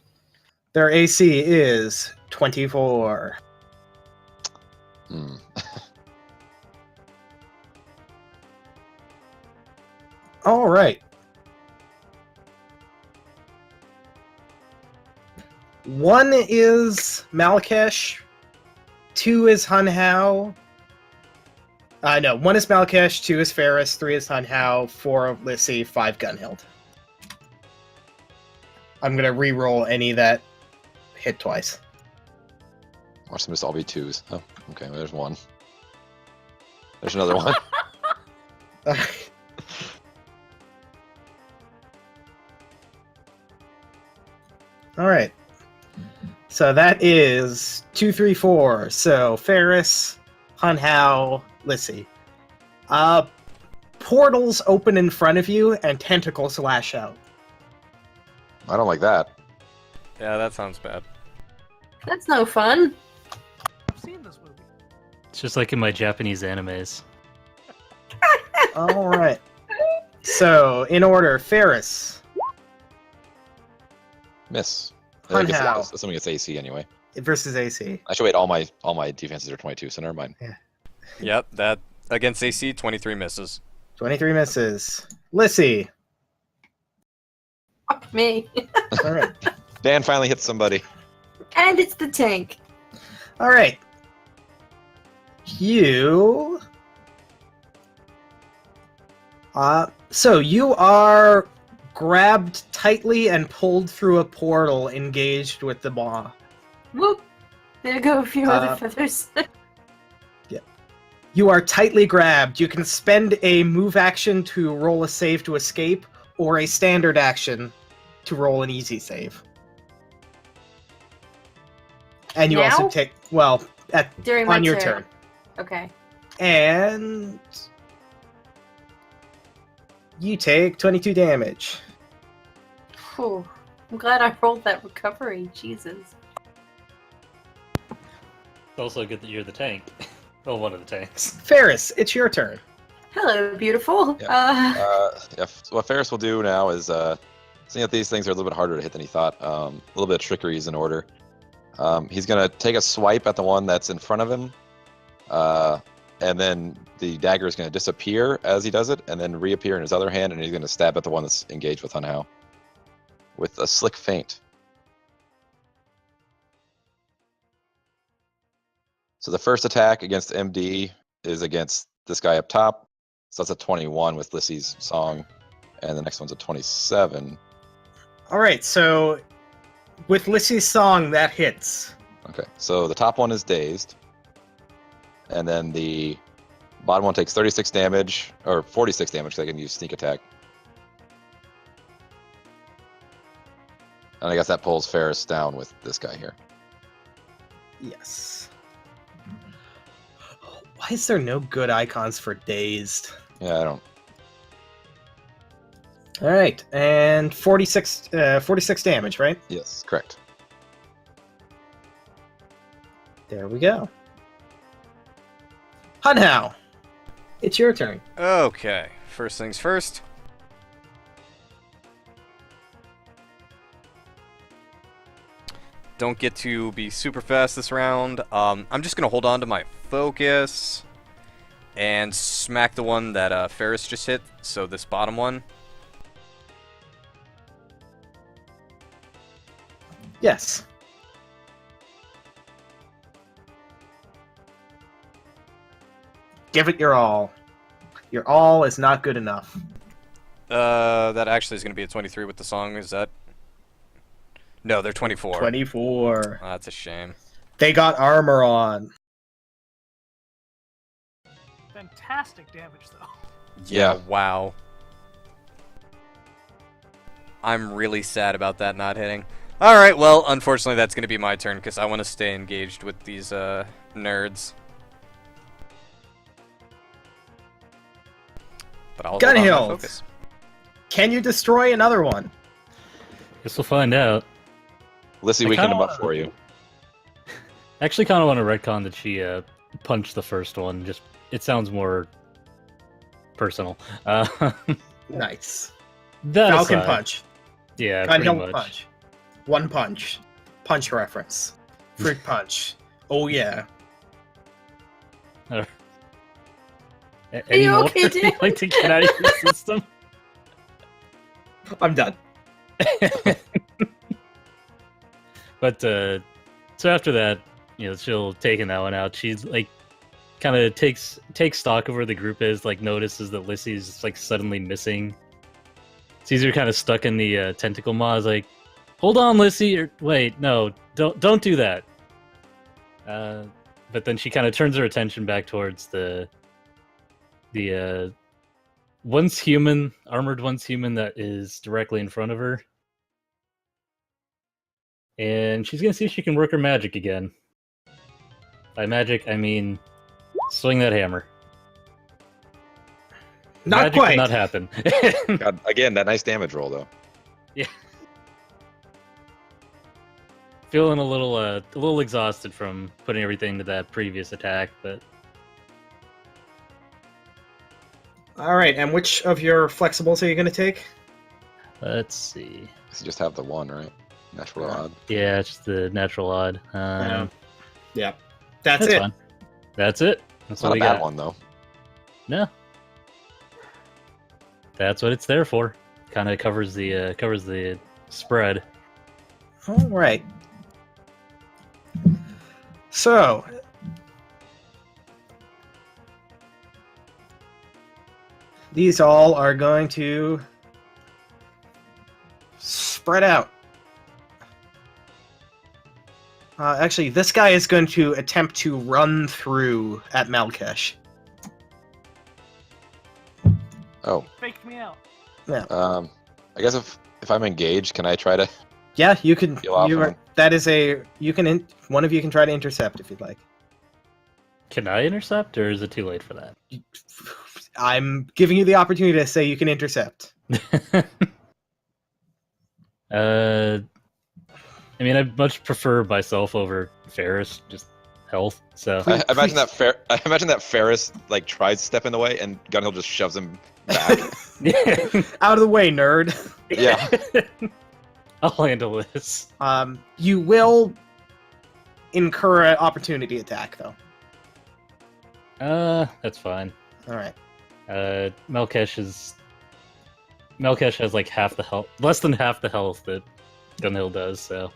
Speaker 4: Their AC is 24.
Speaker 3: Hmm.
Speaker 4: All right. One is Malkesh. 2 is Hunhao. No, 1 is Malkesh, 2 is Ferris, 3 is Hunhao, 4 Lissy, 5 Gunhild. I'm gonna re-roll any that hit twice.
Speaker 3: Watch them just all be twos. Oh, okay, well, there's one. There's another one.
Speaker 4: All right. So that is 2, 3, 4. So Ferris, Hunhao, Lissy. Portals open in front of you and tentacles lash out.
Speaker 3: I don't like that.
Speaker 1: Yeah, that sounds bad.
Speaker 2: That's no fun.
Speaker 6: I've seen this movie.
Speaker 5: It's just like in my Japanese animes.
Speaker 4: All right. So in order, Ferris
Speaker 3: Miss. I guess
Speaker 4: Hunhao
Speaker 3: assuming it's AC anyway.
Speaker 4: versus AC.
Speaker 3: Actually, wait, all my defenses are 22, so never mind.
Speaker 1: Yep, that against AC, 23 misses.
Speaker 4: 23 misses. Lissy.
Speaker 2: Fuck me.
Speaker 4: All right.
Speaker 3: Dan finally hit somebody.
Speaker 2: And it's the tank.
Speaker 4: All right. You. So you are grabbed tightly and pulled through a portal engaged with the maw.
Speaker 2: Whoop. There go a few other feathers.
Speaker 4: You are tightly grabbed. You can spend a move action to roll a save to escape, or a standard action to roll an easy save. And you also
Speaker 2: Now?
Speaker 4: take, well,
Speaker 2: During my
Speaker 4: on your
Speaker 2: turn.
Speaker 4: turn.
Speaker 2: Okay.
Speaker 4: And you take 22 damage.
Speaker 2: Whew. I'm glad I rolled that recovery. Jesus.
Speaker 5: It's also good that you're the tank. Well, one of the tanks.
Speaker 4: Ferris, it's your turn.
Speaker 2: Hello, beautiful.
Speaker 3: What Ferris will do now is, seeing that these things are a little bit harder to hit than he thought, a little bit of trickery is in order. He's going to take a swipe at the one that's in front of him, and then the dagger is going to disappear as he does it, and then reappear in his other hand, and he's going to stab at the one that's engaged with Hunhao with a slick feint. So the first attack against MD is against this guy up top. So that's a 21 with Lissy's song, and the next one's a 27.
Speaker 4: All right, so with Lissy's song, that hits.
Speaker 3: Okay, so the top one is dazed, and then the bottom one takes 36 damage, or 46 damage, because I can use sneak attack. And I guess that pulls Ferris down with this guy here.
Speaker 4: Yes. Why is there no good icons for dazed?
Speaker 3: Yeah, I don't.
Speaker 4: All right, and 46 damage, right?
Speaker 3: Yes, correct.
Speaker 4: There we go. Hunhao, it's your turn.
Speaker 1: Okay, first things first. Don't get to be super fast this round. I'm just gonna hold on to my focus and smack the one that Ferris just hit. So this bottom one.
Speaker 4: Yes. Give it your all. Your all is not good enough.
Speaker 1: That actually is gonna be a 23 with the song. Is that? No, they're 24.
Speaker 4: 24.
Speaker 1: Oh, that's a shame.
Speaker 4: They got armor on.
Speaker 6: Fantastic damage, though.
Speaker 3: Yeah.
Speaker 1: Wow. I'm really sad about that not hitting. Alright, well, unfortunately that's going to be my turn because I want to stay engaged with these nerds. But I'll hold on to my
Speaker 4: Gunhild,
Speaker 1: focus.
Speaker 4: can you destroy another one?
Speaker 5: Guess we'll find out.
Speaker 3: Lissy
Speaker 5: I
Speaker 3: weakened
Speaker 5: kinda
Speaker 3: him up
Speaker 5: wanna-
Speaker 3: for you.
Speaker 5: I actually kind of want to retcon that she punched the first one. Just it sounds more personal.
Speaker 4: Nice.
Speaker 5: That
Speaker 4: Falcon
Speaker 5: aside,
Speaker 4: punch.
Speaker 5: Yeah, pretty
Speaker 4: Gunhild
Speaker 5: much.
Speaker 4: punch. One punch. Punch reference. Fruit punch. Oh yeah.
Speaker 5: Any
Speaker 2: you
Speaker 5: more
Speaker 2: okay,
Speaker 5: you'd
Speaker 2: Dan?
Speaker 5: like to get out of your system?
Speaker 4: I'm done.
Speaker 5: But so after that, she'll taking that one out. She's like, kind of takes stock of where the group is. Like notices that Lissy's like suddenly missing. Sees her kind of stuck in the tentacle maw. Is like, hold on, Lissy. Or wait, no, don't do that. But then she kind of turns her attention back towards the armored once human that is directly in front of her. And she's gonna see if she can work her magic again. By magic, I mean swing that hammer.
Speaker 4: Not
Speaker 5: magic
Speaker 4: quite.
Speaker 5: did not happen.
Speaker 3: God, again, that nice damage roll though.
Speaker 5: Feeling a little exhausted from putting everything to that previous attack, but
Speaker 4: All right, and which of your flexibles are you going to take?
Speaker 5: let's see.
Speaker 3: So you just have the one, right? Natural odd.
Speaker 5: Yeah, it's just the natural odd.
Speaker 4: Yeah. That's
Speaker 5: That's
Speaker 4: it.
Speaker 5: fine. That's it. That's
Speaker 3: It's
Speaker 5: what
Speaker 3: not a
Speaker 5: we
Speaker 3: bad
Speaker 5: got.
Speaker 3: one though.
Speaker 5: No. That's what it's there for. Kind of covers the spread.
Speaker 4: All right. So, these all are going to spread out. Actually, this guy is going to attempt to run through at Malkesh.
Speaker 3: Oh,
Speaker 6: Faked me out.
Speaker 3: I guess if I'm engaged, can I try to
Speaker 4: Yeah, you can.
Speaker 3: peel off?
Speaker 4: You are,
Speaker 3: Him?
Speaker 4: that is a you can one of you can try to intercept if you'd like.
Speaker 5: Can I intercept, or is it too late for that?
Speaker 4: I'm giving you the opportunity to say you can intercept.
Speaker 5: I mean, I much prefer myself over Ferris, just health. So
Speaker 3: I imagine that Ferris like tries to step in the way, and Gunhill just shoves him back.
Speaker 4: Out of the way, nerd.
Speaker 3: Yeah.
Speaker 5: I'll handle this.
Speaker 4: You will incur an opportunity attack, though.
Speaker 5: That's fine.
Speaker 4: All right.
Speaker 5: Melkesh has like half the health, less than half the health that Gunhill does. So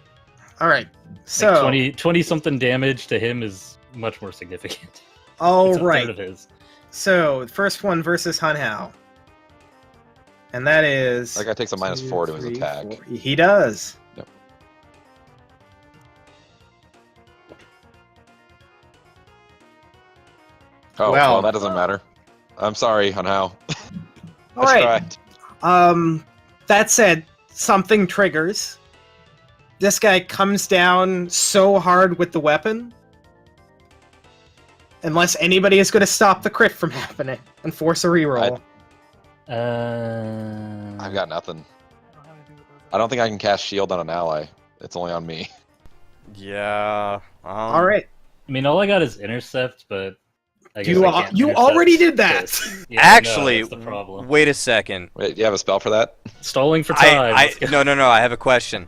Speaker 4: All right. So
Speaker 5: like 20 something damage to him is much more significant.
Speaker 4: all
Speaker 5: It's a third
Speaker 4: right.
Speaker 5: of his.
Speaker 4: So first one versus Hunhao, and that is
Speaker 3: That guy takes a -4 to his attack.
Speaker 4: 4. He does.
Speaker 3: Yep. Oh,
Speaker 4: Well-
Speaker 3: well, that doesn't matter. I'm sorry, Hunhao.
Speaker 4: All right.
Speaker 3: Tried.
Speaker 4: That said, something triggers. This guy comes down so hard with the weapon. Unless anybody is going to stop the crit from happening and force a reroll.
Speaker 3: I've got nothing.
Speaker 6: I don't have anything with those.
Speaker 3: I don't think I can cast shield on an ally. It's only on me.
Speaker 1: Yeah.
Speaker 4: All right.
Speaker 5: I mean, all I got is intercept, but I guess
Speaker 4: You,
Speaker 5: I can't
Speaker 4: you
Speaker 5: intercept
Speaker 4: already did that.
Speaker 5: this. Yeah, I know,
Speaker 1: Actually,
Speaker 5: that's the problem.
Speaker 1: wait a second.
Speaker 3: Wait, do you have a spell for that?
Speaker 5: Stalling for time. Let's go.
Speaker 1: No. I have a question.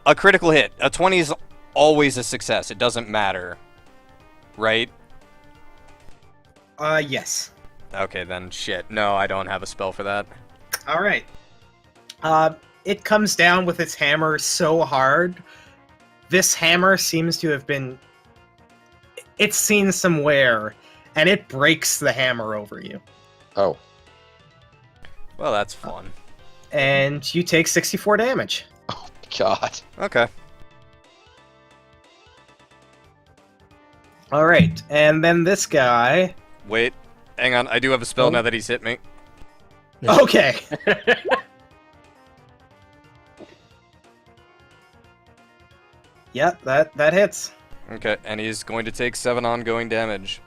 Speaker 1: A critical hit. A 20 is always a success. It doesn't matter, right?
Speaker 4: Yes.
Speaker 1: Okay, then shit. No, I don't have a spell for that.
Speaker 4: All right. It comes down with its hammer so hard. This hammer seems to have been... It's seen some wear, and it breaks the hammer over you.
Speaker 3: Oh,
Speaker 1: Well, that's fun.
Speaker 4: And you take 64 damage.
Speaker 3: God.
Speaker 1: Okay.
Speaker 4: All right, and then this guy...
Speaker 1: Wait. Hang on. I do have a spell
Speaker 4: Oh.
Speaker 1: now that he's hit me.
Speaker 4: Okay. Yep, that hits.
Speaker 1: Okay, and he's going to take 7 ongoing damage.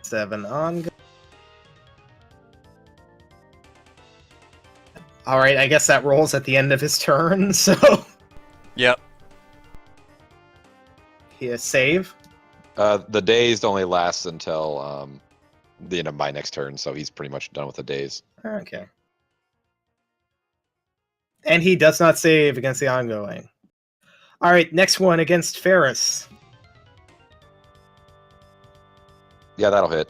Speaker 4: Seven on. All right, I guess that rolls at the end of his turn. So
Speaker 1: Yep.
Speaker 4: he has save.
Speaker 3: The dazed only lasts until the end of my next turn, so he's pretty much done with the daze.
Speaker 4: Okay. And he does not save against the ongoing. All right, next one against Ferris.
Speaker 3: Yeah, that'll hit.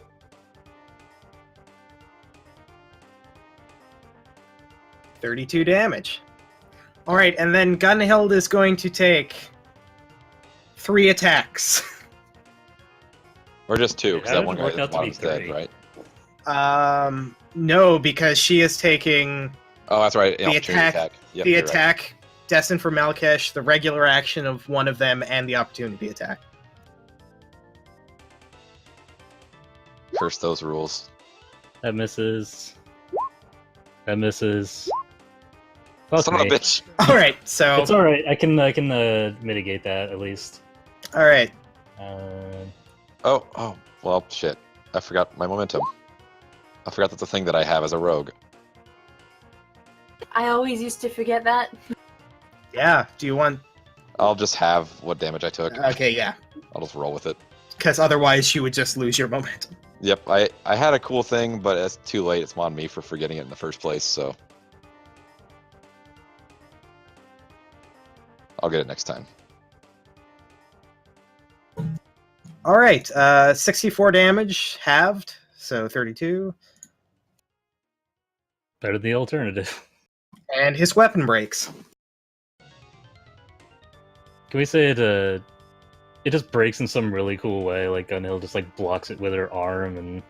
Speaker 4: $32 damage. All right, and then Gunhild is going to take 3 attacks.
Speaker 3: Or just 2, because
Speaker 5: How
Speaker 3: that
Speaker 5: did
Speaker 3: one
Speaker 5: it
Speaker 3: guy
Speaker 5: work
Speaker 3: at the
Speaker 5: out to be
Speaker 3: bottom's dead,
Speaker 5: 3?
Speaker 3: right?
Speaker 4: No, because she is taking
Speaker 3: Oh, that's right.
Speaker 4: The
Speaker 3: Opportunity
Speaker 4: attack-
Speaker 3: Yep,
Speaker 4: the
Speaker 3: you're right.
Speaker 4: attack destined for Malkesh, the regular action of one of them, and the opportunity attack.
Speaker 3: Curse those rules.
Speaker 5: That misses. That misses. Fuck
Speaker 3: Son of
Speaker 5: me.
Speaker 3: a bitch.
Speaker 4: All right, so
Speaker 5: It's all right. I can mitigate that at least.
Speaker 4: all right.
Speaker 3: Oh, well, shit. I forgot my momentum. I forgot that's a thing that I have as a rogue.
Speaker 2: I always used to forget that.
Speaker 4: Yeah. Do you want?
Speaker 3: I'll just have what damage I took.
Speaker 4: Okay, yeah.
Speaker 3: I'll just roll with it.
Speaker 4: Because otherwise, you would just lose your momentum.
Speaker 3: Yep, I had a cool thing, but it's too late. It's on me for forgetting it in the first place, so... I'll get it next time.
Speaker 4: All right. 64 damage halved, so 32,
Speaker 5: Better than the alternative.
Speaker 4: and his weapon breaks.
Speaker 5: Can we say it just breaks in some really cool way, like Gunhill just like blocks it with her arm and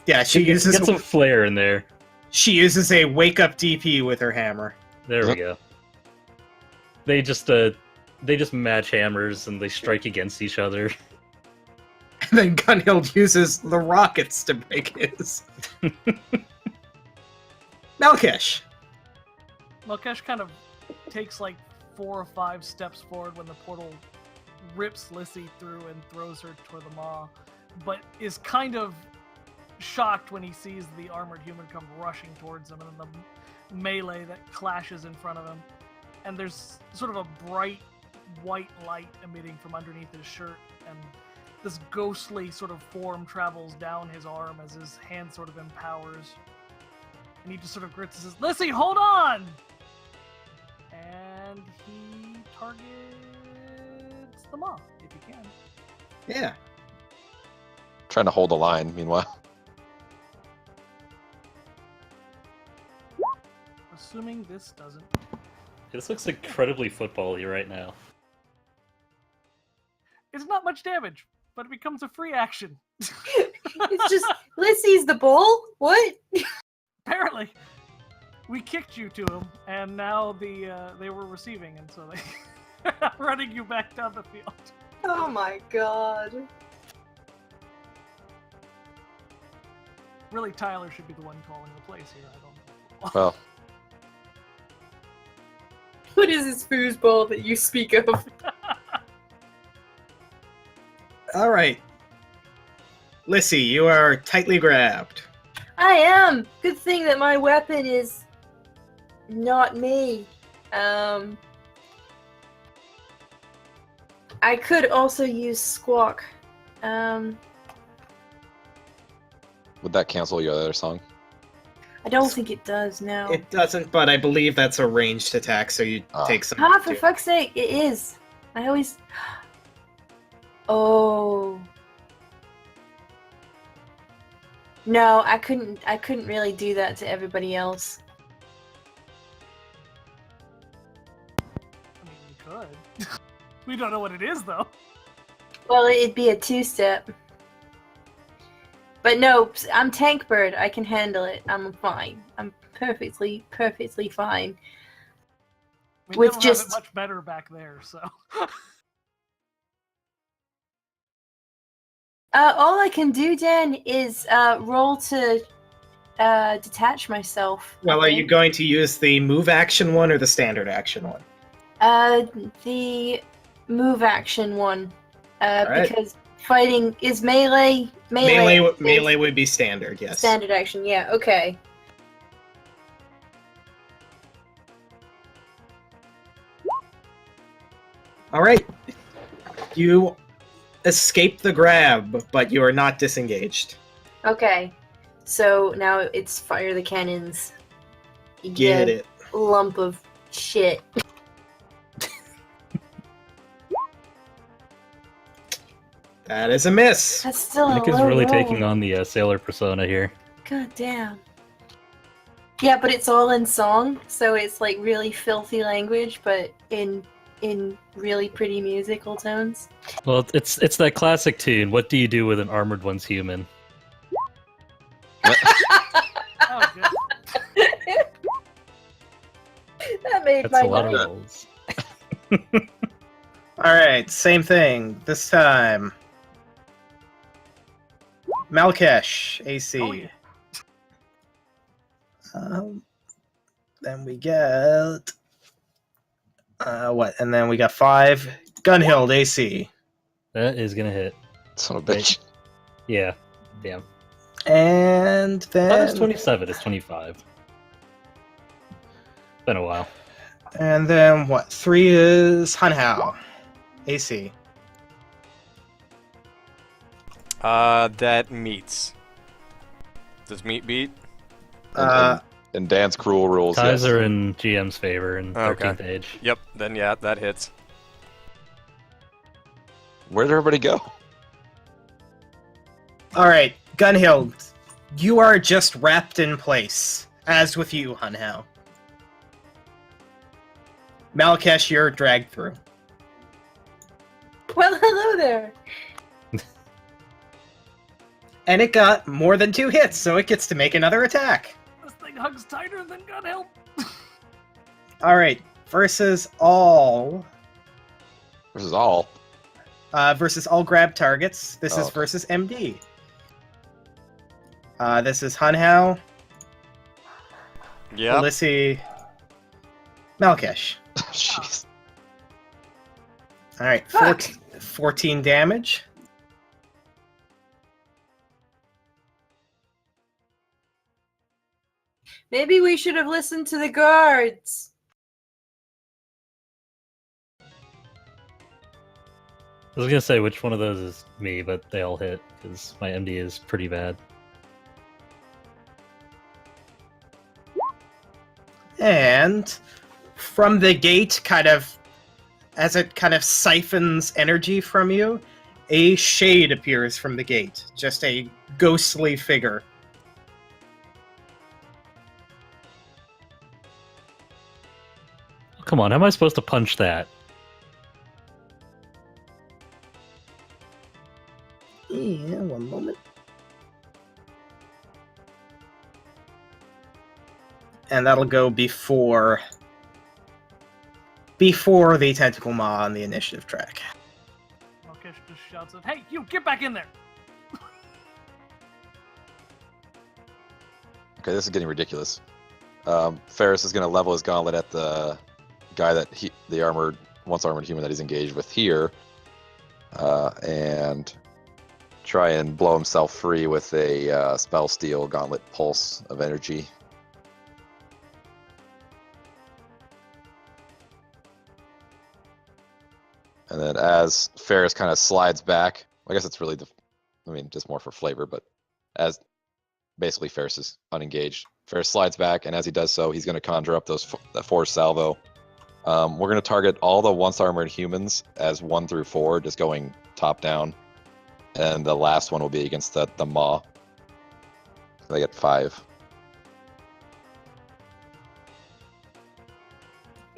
Speaker 4: Yeah, she
Speaker 5: get
Speaker 4: uses
Speaker 5: some flair in there.
Speaker 4: she uses a wake up DP with her hammer.
Speaker 5: There we go. They just match hammers and they strike against each other.
Speaker 4: And then Gunhild uses the rockets to break his. Malkesh.
Speaker 6: Malkesh kind of takes like 4 or 5 steps forward when the portal rips Lissy through and throws her toward the maw, but is kind of shocked when he sees the armored human come rushing towards him, and then the melee that clashes in front of him. And there's sort of a bright white light emitting from underneath his shirt, and this ghostly sort of form travels down his arm as his hand sort of empowers. And he just sort of grits and says, "Lissy, hold on!" And he targets the maw, if he can.
Speaker 4: Yeah.
Speaker 3: Trying to hold the line, meanwhile.
Speaker 6: Assuming this doesn't.
Speaker 5: This looks incredibly football-y right now.
Speaker 6: It's not much damage, but it becomes a free action.
Speaker 2: It's just Lissy's the bull. What?
Speaker 6: Apparently, we kicked you to him, and now they were receiving, and so they're running you back down the field.
Speaker 2: Oh my god.
Speaker 6: Really, Tyler should be the one calling the plays here. I don't know.
Speaker 3: Well,
Speaker 2: What is this foosball that you speak of?
Speaker 4: All right. Lissy, you are tightly grabbed.
Speaker 2: I am. Good thing that my weapon is not me. I could also use Squawk.
Speaker 3: would that cancel your other song?
Speaker 2: I don't think it does now.
Speaker 4: It doesn't, but I believe that's a ranged attack, so you take some.
Speaker 2: Ah, for
Speaker 4: too.
Speaker 2: fuck's sake, it is. I always. Oh. No, I couldn't. I couldn't really do that to everybody else.
Speaker 6: I mean, you could. We don't know what it is, though.
Speaker 2: Well, it'd be a 2-step. But no, I'm Tank Bird. I can handle it. I'm fine. I'm perfectly fine.
Speaker 6: We
Speaker 2: With
Speaker 6: don't
Speaker 2: just-
Speaker 6: have it much better back there, so.
Speaker 2: All I can do, Dan, is roll to detach myself.
Speaker 4: Well,
Speaker 2: I
Speaker 4: are you
Speaker 2: think.
Speaker 4: going to use the move action one or the standard action one?
Speaker 2: The move action one.
Speaker 4: Alright.
Speaker 2: Because fighting is melee. Is
Speaker 4: Melee would be standard, yes.
Speaker 2: standard action. Yeah. Okay.
Speaker 4: All right. You escape the grab, but you are not disengaged.
Speaker 2: Okay. So now it's fire the cannons. You
Speaker 4: Get it.
Speaker 2: lump of shit.
Speaker 4: That is a miss.
Speaker 2: That's still
Speaker 5: Nick
Speaker 2: a
Speaker 5: is
Speaker 2: low
Speaker 5: really
Speaker 2: roll.
Speaker 5: taking on the sailor persona here.
Speaker 2: God damn. Yeah, but it's all in song, so it's like really filthy language, but in really pretty musical tones.
Speaker 5: Well, it's that classic tune. What do you do with an armored one's human?
Speaker 6: Oh, good.
Speaker 2: That made
Speaker 5: That's
Speaker 2: my
Speaker 5: a lot of
Speaker 2: night.
Speaker 5: rolls.
Speaker 4: All right, same thing. This time. Malkesh, AC.
Speaker 6: Oh, yeah.
Speaker 4: Then we get what? And then we got 5 Gunhild AC,
Speaker 5: That is gonna hit.
Speaker 3: Son of a bitch.
Speaker 5: Yeah. Damn.
Speaker 4: and
Speaker 5: That is
Speaker 4: then
Speaker 5: 27. It's 25. Been a while.
Speaker 4: what? 3 is Hanhao, AC.
Speaker 1: That meets. Does meat beat?
Speaker 3: And Dan's cruel rules.
Speaker 5: Ties
Speaker 3: yes.
Speaker 5: are in GM's favor in
Speaker 1: Okay.
Speaker 5: 13th age.
Speaker 1: Yep. Then yeah, that hits.
Speaker 3: Where did everybody go?
Speaker 4: All right, Gunhild, you are just wrapped in place, as with you, Hanhao. Malkesh, you're dragged through.
Speaker 2: Well, hello there.
Speaker 4: And it got more than 2 hits, so it gets to make another attack.
Speaker 6: This thing hugs tighter than God help.
Speaker 4: Alright, versus all.
Speaker 3: This is all.
Speaker 4: Versus all grab targets. This
Speaker 3: Oh,
Speaker 4: is
Speaker 3: okay.
Speaker 4: versus MD. This is Hanhao.
Speaker 1: Yep.
Speaker 4: Lissy, Malkesh.
Speaker 3: Jeez.
Speaker 4: All right,
Speaker 2: Fuck.
Speaker 4: 14 damage.
Speaker 2: Maybe we should have listened to the guards.
Speaker 5: I was gonna say which one of those is me, but they all hit because my MD is pretty bad.
Speaker 4: And from the gate, as it kind of siphons energy from you, a shade appears from the gate. Just a ghostly figure.
Speaker 5: Oh, come on, how am I supposed to punch that?
Speaker 4: Yeah, one moment. And that'll go before the tentacle maw on the initiative track.
Speaker 6: Malkesh just shouts out, "Hey, you get back in there!"
Speaker 3: Okay, this is getting ridiculous. Ferris is going to level his gauntlet at the guy the once armored human that he's engaged with here, and try and blow himself free with a spell steal gauntlet pulse of energy. And then as Ferris kind of slides back, I guess it's really just more for flavor, but as basically Ferris is unengaged, Ferris slides back, and as he does so, he's going to conjure up that force salvo. We're going to target all the once armored humans as 1 through 4, just going top down. And the last one will be against the maw. So they get 5.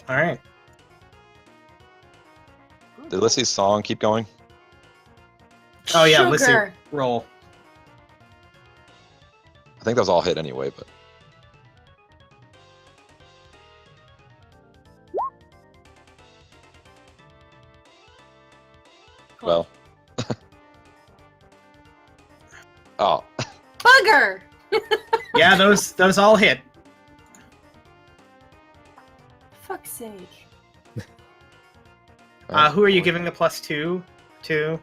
Speaker 4: All right.
Speaker 3: Did Lissy's song keep going?
Speaker 4: Oh yeah,
Speaker 2: Sugar.
Speaker 4: Lissy, roll.
Speaker 3: I think that was all hit anyway, but well. Oh,
Speaker 2: Bugger!
Speaker 4: Yeah, those all hit.
Speaker 2: Fuck's sake.
Speaker 4: Who are you giving the +2 to?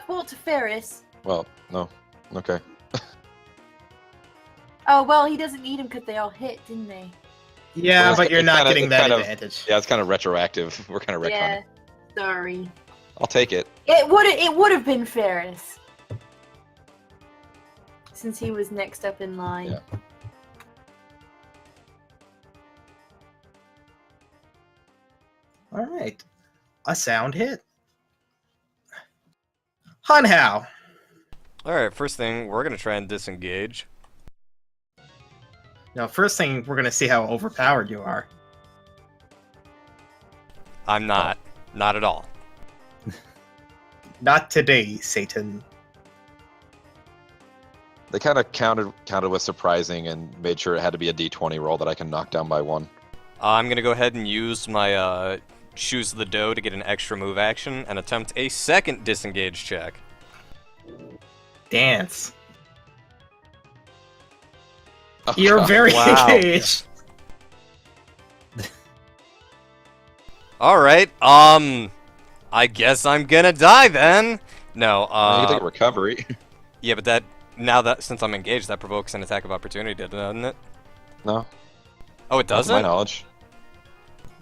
Speaker 2: Well, to Ferris.
Speaker 3: Well, no. Okay.
Speaker 2: Oh, well, he doesn't need him because they all hit, didn't they?
Speaker 4: Yeah,
Speaker 3: Well,
Speaker 4: but you're
Speaker 3: it's
Speaker 4: not
Speaker 3: kinda-
Speaker 4: getting
Speaker 3: it's
Speaker 4: that
Speaker 3: kind of-
Speaker 4: advantage.
Speaker 3: Yeah, it's kind of retroactive. We're kind of retconning.
Speaker 2: Yeah. Sorry.
Speaker 3: I'll take it.
Speaker 2: It would have been Ferris. Since he was next up in line.
Speaker 3: Yeah.
Speaker 4: All right, a sound hit. Hunhow.
Speaker 1: Alright, first thing, we're gonna try and disengage.
Speaker 4: Now, first thing, we're gonna see how overpowered you are.
Speaker 1: I'm not. Not at all.
Speaker 4: Not today, Satan.
Speaker 3: They kind of counted with surprising and made sure it had to be a d20 roll that I can knock down by 1.
Speaker 1: I'm gonna go ahead and use my Shoes of the Doe to get an extra move action and attempt a second disengage check.
Speaker 4: Dance.
Speaker 3: Oh,
Speaker 4: You're
Speaker 3: God.
Speaker 4: very
Speaker 1: Wow.
Speaker 4: engaged.
Speaker 1: Alright, I guess I'm gonna die then! No,
Speaker 3: You can take a recovery.
Speaker 1: yeah, but since I'm engaged, that provokes an attack of opportunity, doesn't it?
Speaker 3: No,
Speaker 1: Oh, it
Speaker 3: not to my
Speaker 1: doesn't?
Speaker 3: knowledge.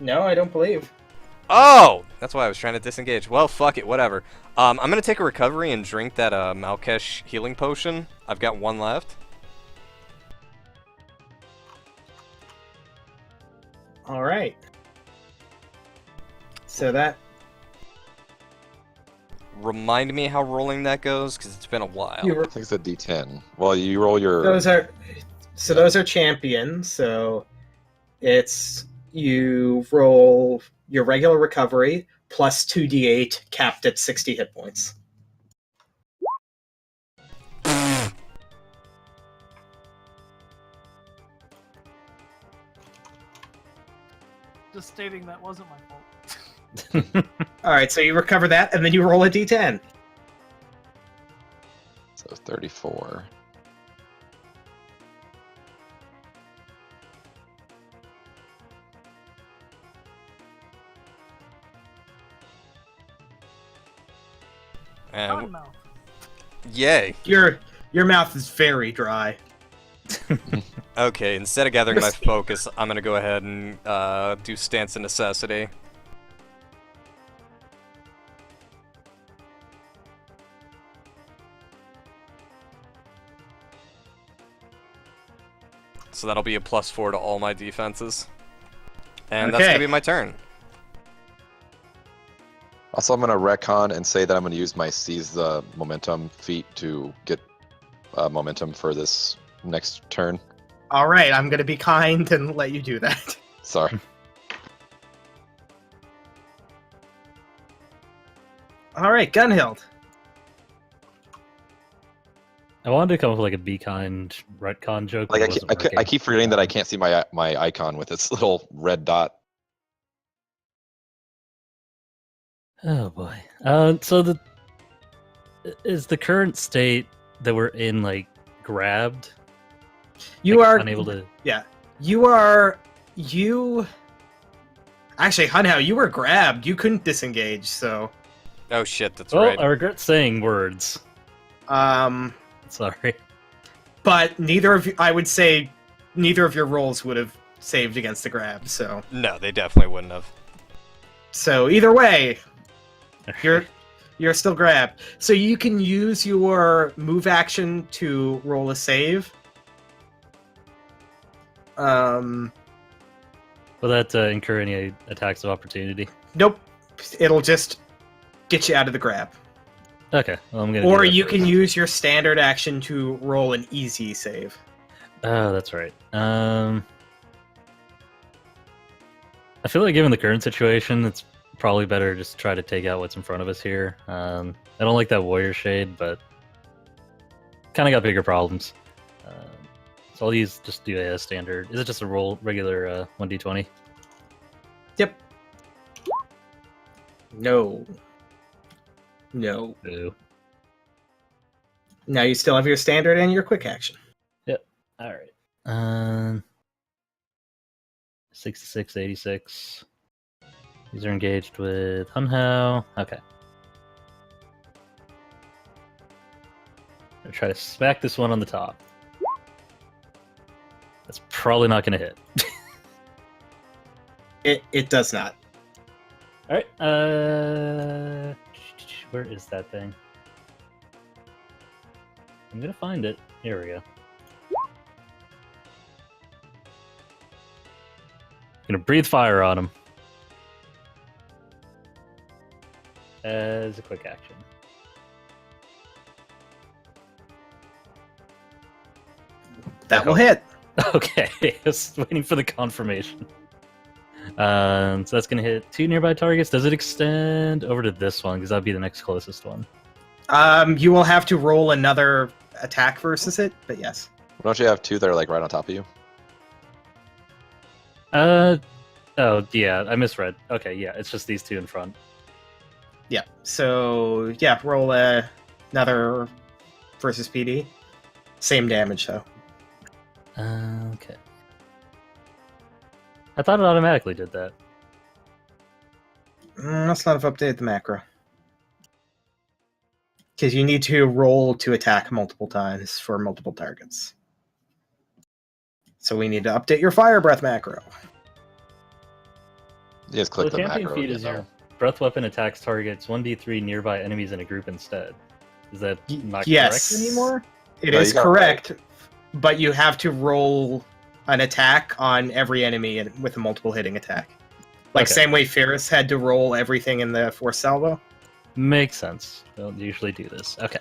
Speaker 4: No, I don't believe.
Speaker 1: Oh! That's why I was trying to disengage. Well, fuck it, whatever. I'm gonna take a recovery and drink that Malkesh healing potion. I've got 1 left.
Speaker 4: All right. So that
Speaker 1: Remind me how rolling that goes, because it's been a while.
Speaker 4: you
Speaker 3: I think it's a d10. Well, you roll your...
Speaker 4: those are champions. So it's you roll your regular recovery plus 2d8, capped at 60 hit points.
Speaker 6: Just stating that wasn't my fault.
Speaker 4: All right, so you recover that, and then you roll a d10.
Speaker 3: So 34.
Speaker 1: And
Speaker 6: Cottonmouth.
Speaker 1: yay.
Speaker 4: Your mouth is very dry.
Speaker 1: Okay, instead of gathering my focus, I'm gonna go ahead and do Stance of Necessity. So that'll be a +4 to all my defenses. And that's
Speaker 4: Okay.
Speaker 1: gonna be my turn.
Speaker 3: Also, I'm gonna retcon and say that I'm gonna use my Seize the Momentum feat to get momentum for this next turn.
Speaker 4: All right, I'm gonna be kind and let you do that.
Speaker 3: Sorry.
Speaker 4: All right, Gunhild.
Speaker 5: I wanted to come up with like a be kind retcon joke. but
Speaker 3: Like
Speaker 5: it wasn't
Speaker 3: I
Speaker 5: working.
Speaker 3: keep forgetting that I can't see my icon with its little red dot.
Speaker 5: Oh boy. So is the current state that we're in like grabbed?
Speaker 4: You
Speaker 5: Like,
Speaker 4: are
Speaker 5: unable to.
Speaker 4: you. Actually, Hunhow, you were grabbed. You couldn't disengage, so
Speaker 1: Oh shit, that's
Speaker 5: Well,
Speaker 1: right.
Speaker 5: I regret saying words. Sorry.
Speaker 4: but neither of you, I would say, neither of your rolls would have saved against the grab. So
Speaker 1: No, they definitely wouldn't have.
Speaker 4: either way, you're still grabbed. So you can use your move action to roll a save.
Speaker 5: Will that incur any attacks of opportunity?
Speaker 4: Nope. It'll just get you out of the grab.
Speaker 5: Okay. Well, I'm gonna.
Speaker 4: Or
Speaker 5: do that
Speaker 4: you
Speaker 5: first.
Speaker 4: can use your standard action to roll an easy save.
Speaker 5: Oh, that's right. I feel like given the current situation, it's probably better just try to take out what's in front of us here. I don't like that warrior shade, but kind of got bigger problems. So I'll just do a standard. Is it just a regular 1d20?
Speaker 4: Yep. No.
Speaker 5: Ooh.
Speaker 4: Now you still have your standard and your quick action.
Speaker 5: All right. 66, 86. These are engaged with Hunhow. Okay. I'm gonna try to smack this one on the top. That's probably not gonna hit.
Speaker 4: It does not.
Speaker 5: All right. Where is that thing? I'm gonna find it. Here we go. Gonna breathe fire on him as a quick action.
Speaker 4: That will hit.
Speaker 5: Okay, just waiting for the confirmation. So that's gonna hit 2 nearby targets. Does it extend over to this one? Because that'd be the next closest one.
Speaker 4: You will have to roll another attack versus it, but yes.
Speaker 3: Don't you have 2 that are like right on top of you?
Speaker 5: Oh yeah, I misread. Okay, yeah, it's just these 2 in front.
Speaker 4: Yeah. So yeah, roll another versus PD. Same damage though.
Speaker 5: Okay. I thought it automatically did that.
Speaker 4: Must not have updated the macro. Because you need to roll to attack multiple times for multiple targets. So we need to update your fire breath macro.
Speaker 3: You just click
Speaker 5: the
Speaker 3: the
Speaker 5: champion
Speaker 3: macro.
Speaker 5: feat
Speaker 3: again,
Speaker 5: is
Speaker 3: though.
Speaker 5: your breath weapon attacks targets 1d3 nearby enemies in a group instead. Is that not
Speaker 4: Yes.
Speaker 5: correct anymore?
Speaker 4: It
Speaker 3: No,
Speaker 4: is
Speaker 3: you got it
Speaker 4: correct, but you have to roll an attack on every enemy with a multiple hitting attack. Like
Speaker 5: Okay.
Speaker 4: same way Ferris had to roll everything in the Force Salvo.
Speaker 5: Makes sense. Don't usually do this. Okay.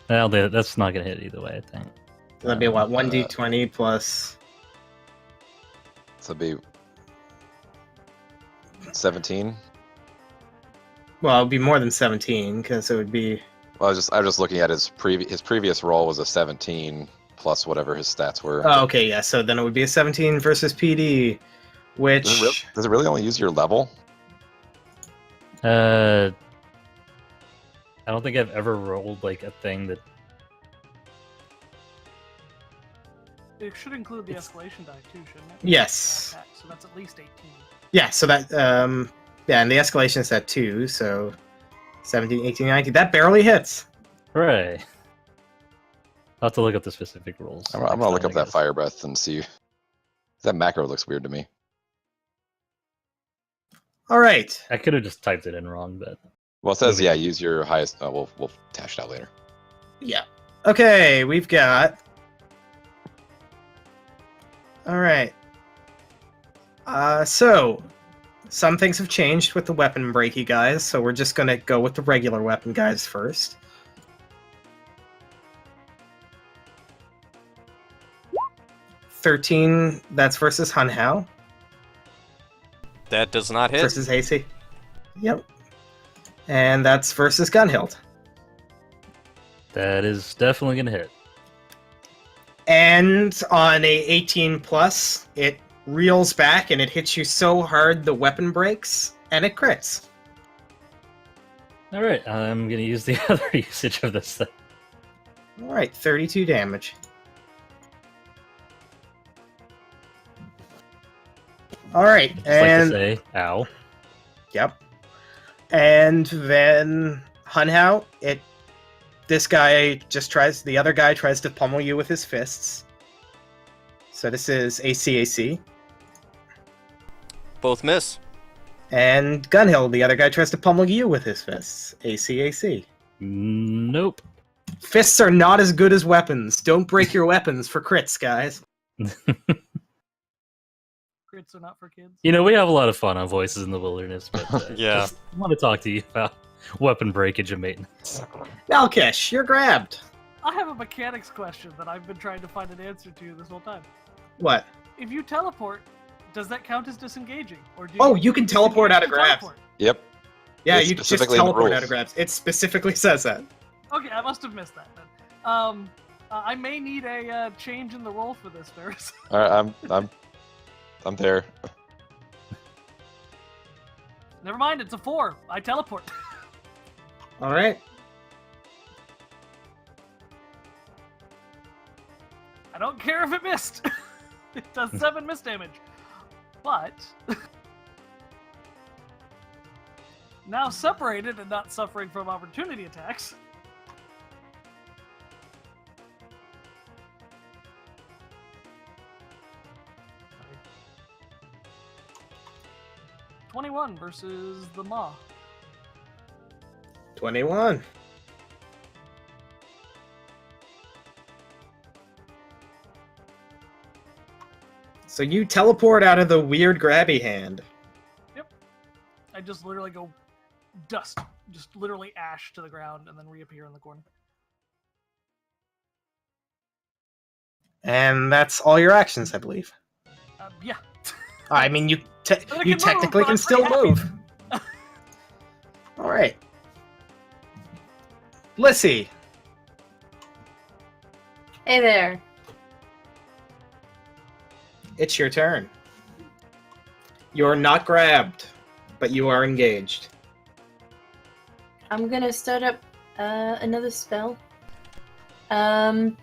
Speaker 5: Well, that's not gonna hit either way, I think.
Speaker 4: So that'd be what, 1d20 plus...
Speaker 3: So it'd be 17.
Speaker 4: Well, it'd be more than 17, because it would be...
Speaker 3: Well, I was just looking at his previous roll was a 17 plus whatever his stats were.
Speaker 4: Oh, okay, yeah, so then it would be a 17 versus PD, which...
Speaker 3: Does it really only use your level?
Speaker 5: I don't think I've ever rolled like a thing that.
Speaker 6: It should include the
Speaker 5: It's-
Speaker 6: escalation die too, shouldn't it?
Speaker 4: Yes.
Speaker 6: Attack, so that's at least 18.
Speaker 4: Yeah, so that, yeah, and the escalation is at 2, so 17, 18, 19. That barely hits.
Speaker 5: Hooray! I'll have to look up the specific rules.
Speaker 3: I'm
Speaker 5: next
Speaker 3: gonna look
Speaker 5: time,
Speaker 3: up
Speaker 5: I
Speaker 3: that
Speaker 5: guess.
Speaker 3: fire breath and see. That macro looks weird to me.
Speaker 4: All right.
Speaker 5: I could have just typed it in wrong, but
Speaker 3: Well, it says,
Speaker 5: Moving
Speaker 3: yeah,
Speaker 5: on.
Speaker 3: use your highest. We'll hash it out later.
Speaker 4: Yeah. Okay, we've got. All right. So some things have changed with the weapon breaky guys, so we're just gonna go with the regular weapon guys first. $13. That's versus Hunhao
Speaker 1: That does not hit.
Speaker 4: versus AC. Yep. And that's versus Gunhild.
Speaker 5: that is definitely gonna hit.
Speaker 4: And on a 18 plus, it reels back and it hits you so hard the weapon breaks and it crits.
Speaker 5: All right, I'm gonna use the other usage of this thing.
Speaker 4: All right, 32 damage. All right,
Speaker 5: Just
Speaker 4: and
Speaker 5: like to say, ow.
Speaker 4: yep. And then Hunhao, the other guy tries to pummel you with his fists. So this is ACAC.
Speaker 1: Both miss.
Speaker 4: And Gunhild, the other guy tries to pummel you with his fists. ACAC.
Speaker 5: Nope.
Speaker 4: Fists are not as good as weapons. Don't break your weapons for crits, guys.
Speaker 6: Crits are not for kids.
Speaker 5: You know, we have a lot of fun on Voices in the Wilderness, but
Speaker 1: Yeah.
Speaker 5: just want to talk to you about weapon breakage and maintenance.
Speaker 4: Malkesh, you're grabbed.
Speaker 6: I have a mechanics question that I've been trying to find an answer to this whole time.
Speaker 4: What?
Speaker 6: If you teleport, does that count as disengaging? Or do
Speaker 4: Oh, you can teleport out of
Speaker 6: disengage
Speaker 4: grabs.
Speaker 6: to teleport?
Speaker 3: Yep.
Speaker 4: Yeah,
Speaker 3: It's
Speaker 4: you just
Speaker 3: specifically in the
Speaker 4: teleport
Speaker 3: rules.
Speaker 4: out of grabs. It specifically says that.
Speaker 6: Okay, I must have missed that then. I may need a change in the role for this, Ferris.
Speaker 3: All right, I'm there.
Speaker 6: Never mind, it's a 4. I teleport.
Speaker 4: All right.
Speaker 6: I don't care if it missed. It does 7 miss damage. But now separated and not suffering from opportunity attacks. Sorry. 21 versus the Maw.
Speaker 4: 21. So you teleport out of the weird grabby hand.
Speaker 6: I just literally go dust, just literally ash to the ground, and then reappear in the corner.
Speaker 4: And that's all your actions, I believe.
Speaker 6: Yeah.
Speaker 4: I mean, you
Speaker 6: I can move,
Speaker 4: technically
Speaker 6: but
Speaker 4: can
Speaker 6: I'm
Speaker 4: still
Speaker 6: pretty happy.
Speaker 4: move. All right. Lissy.
Speaker 2: Hey there.
Speaker 4: It's your turn. You're not grabbed, but you are engaged.
Speaker 2: I'm gonna start up another spell. I'm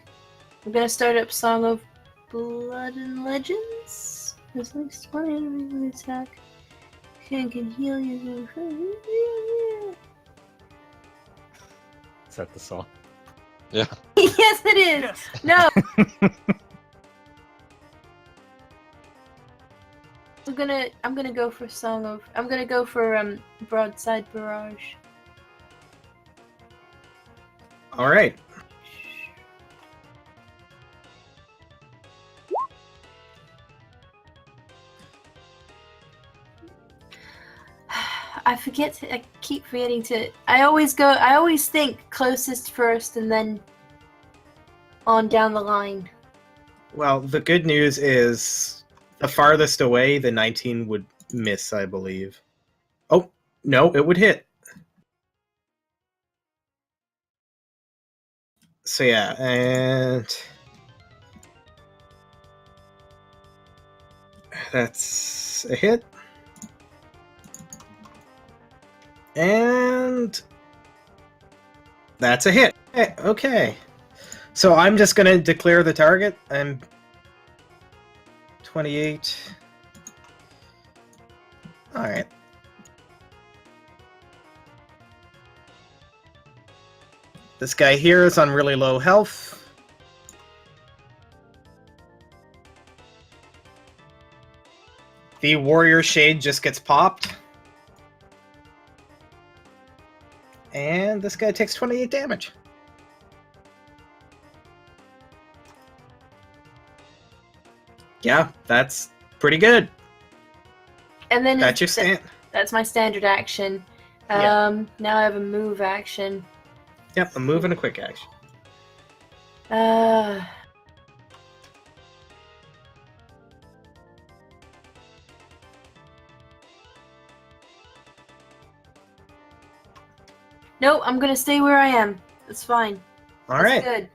Speaker 2: gonna start up Song of Blood and Legends. There's at least one enemy who attack. Can heal you.
Speaker 5: Is that the song?
Speaker 3: Yeah.
Speaker 2: Yes, it is.
Speaker 6: Yes.
Speaker 2: No. I'm gonna go for Broadside Barrage.
Speaker 4: All right.
Speaker 2: I keep forgetting to. I always think closest first and then on down the line.
Speaker 4: Well, the good news is the farthest away, the 19 would miss, I believe. Oh, no, it would hit. So yeah, and that's a hit. And that's a hit. Okay. So I'm just going to declare the target. I'm 28. Alright. This guy here is on really low health. The Warrior Shade just gets popped. And this guy takes 28 damage. Yeah, that's pretty good.
Speaker 2: And then
Speaker 4: That's your stand.
Speaker 2: that's my standard action.
Speaker 4: Yeah.
Speaker 2: Now I have a move action.
Speaker 4: Yep, a move and a quick action.
Speaker 2: Uh. Nope, I'm gonna stay where I am. It's fine.
Speaker 4: All
Speaker 2: It's
Speaker 4: right.
Speaker 2: good.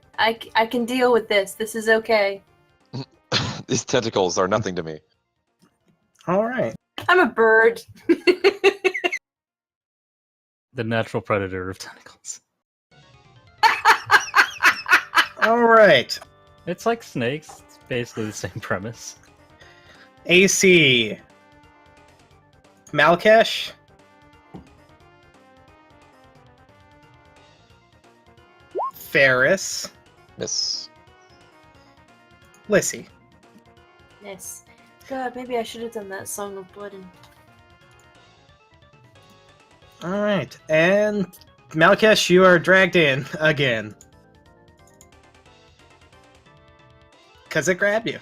Speaker 2: I can deal with this. This is okay.
Speaker 3: These tentacles are nothing to me.
Speaker 4: All right.
Speaker 2: I'm a bird.
Speaker 5: The natural predator of tentacles.
Speaker 4: All right.
Speaker 5: It's like snakes. It's basically the same premise.
Speaker 4: AC. Malkesh. Ferris.
Speaker 3: Miss.
Speaker 4: Lissy.
Speaker 2: Yes. God, maybe I should have done that Song of Blood and...
Speaker 4: All right. And Malkesh, you are dragged in again. Because it grabbed you.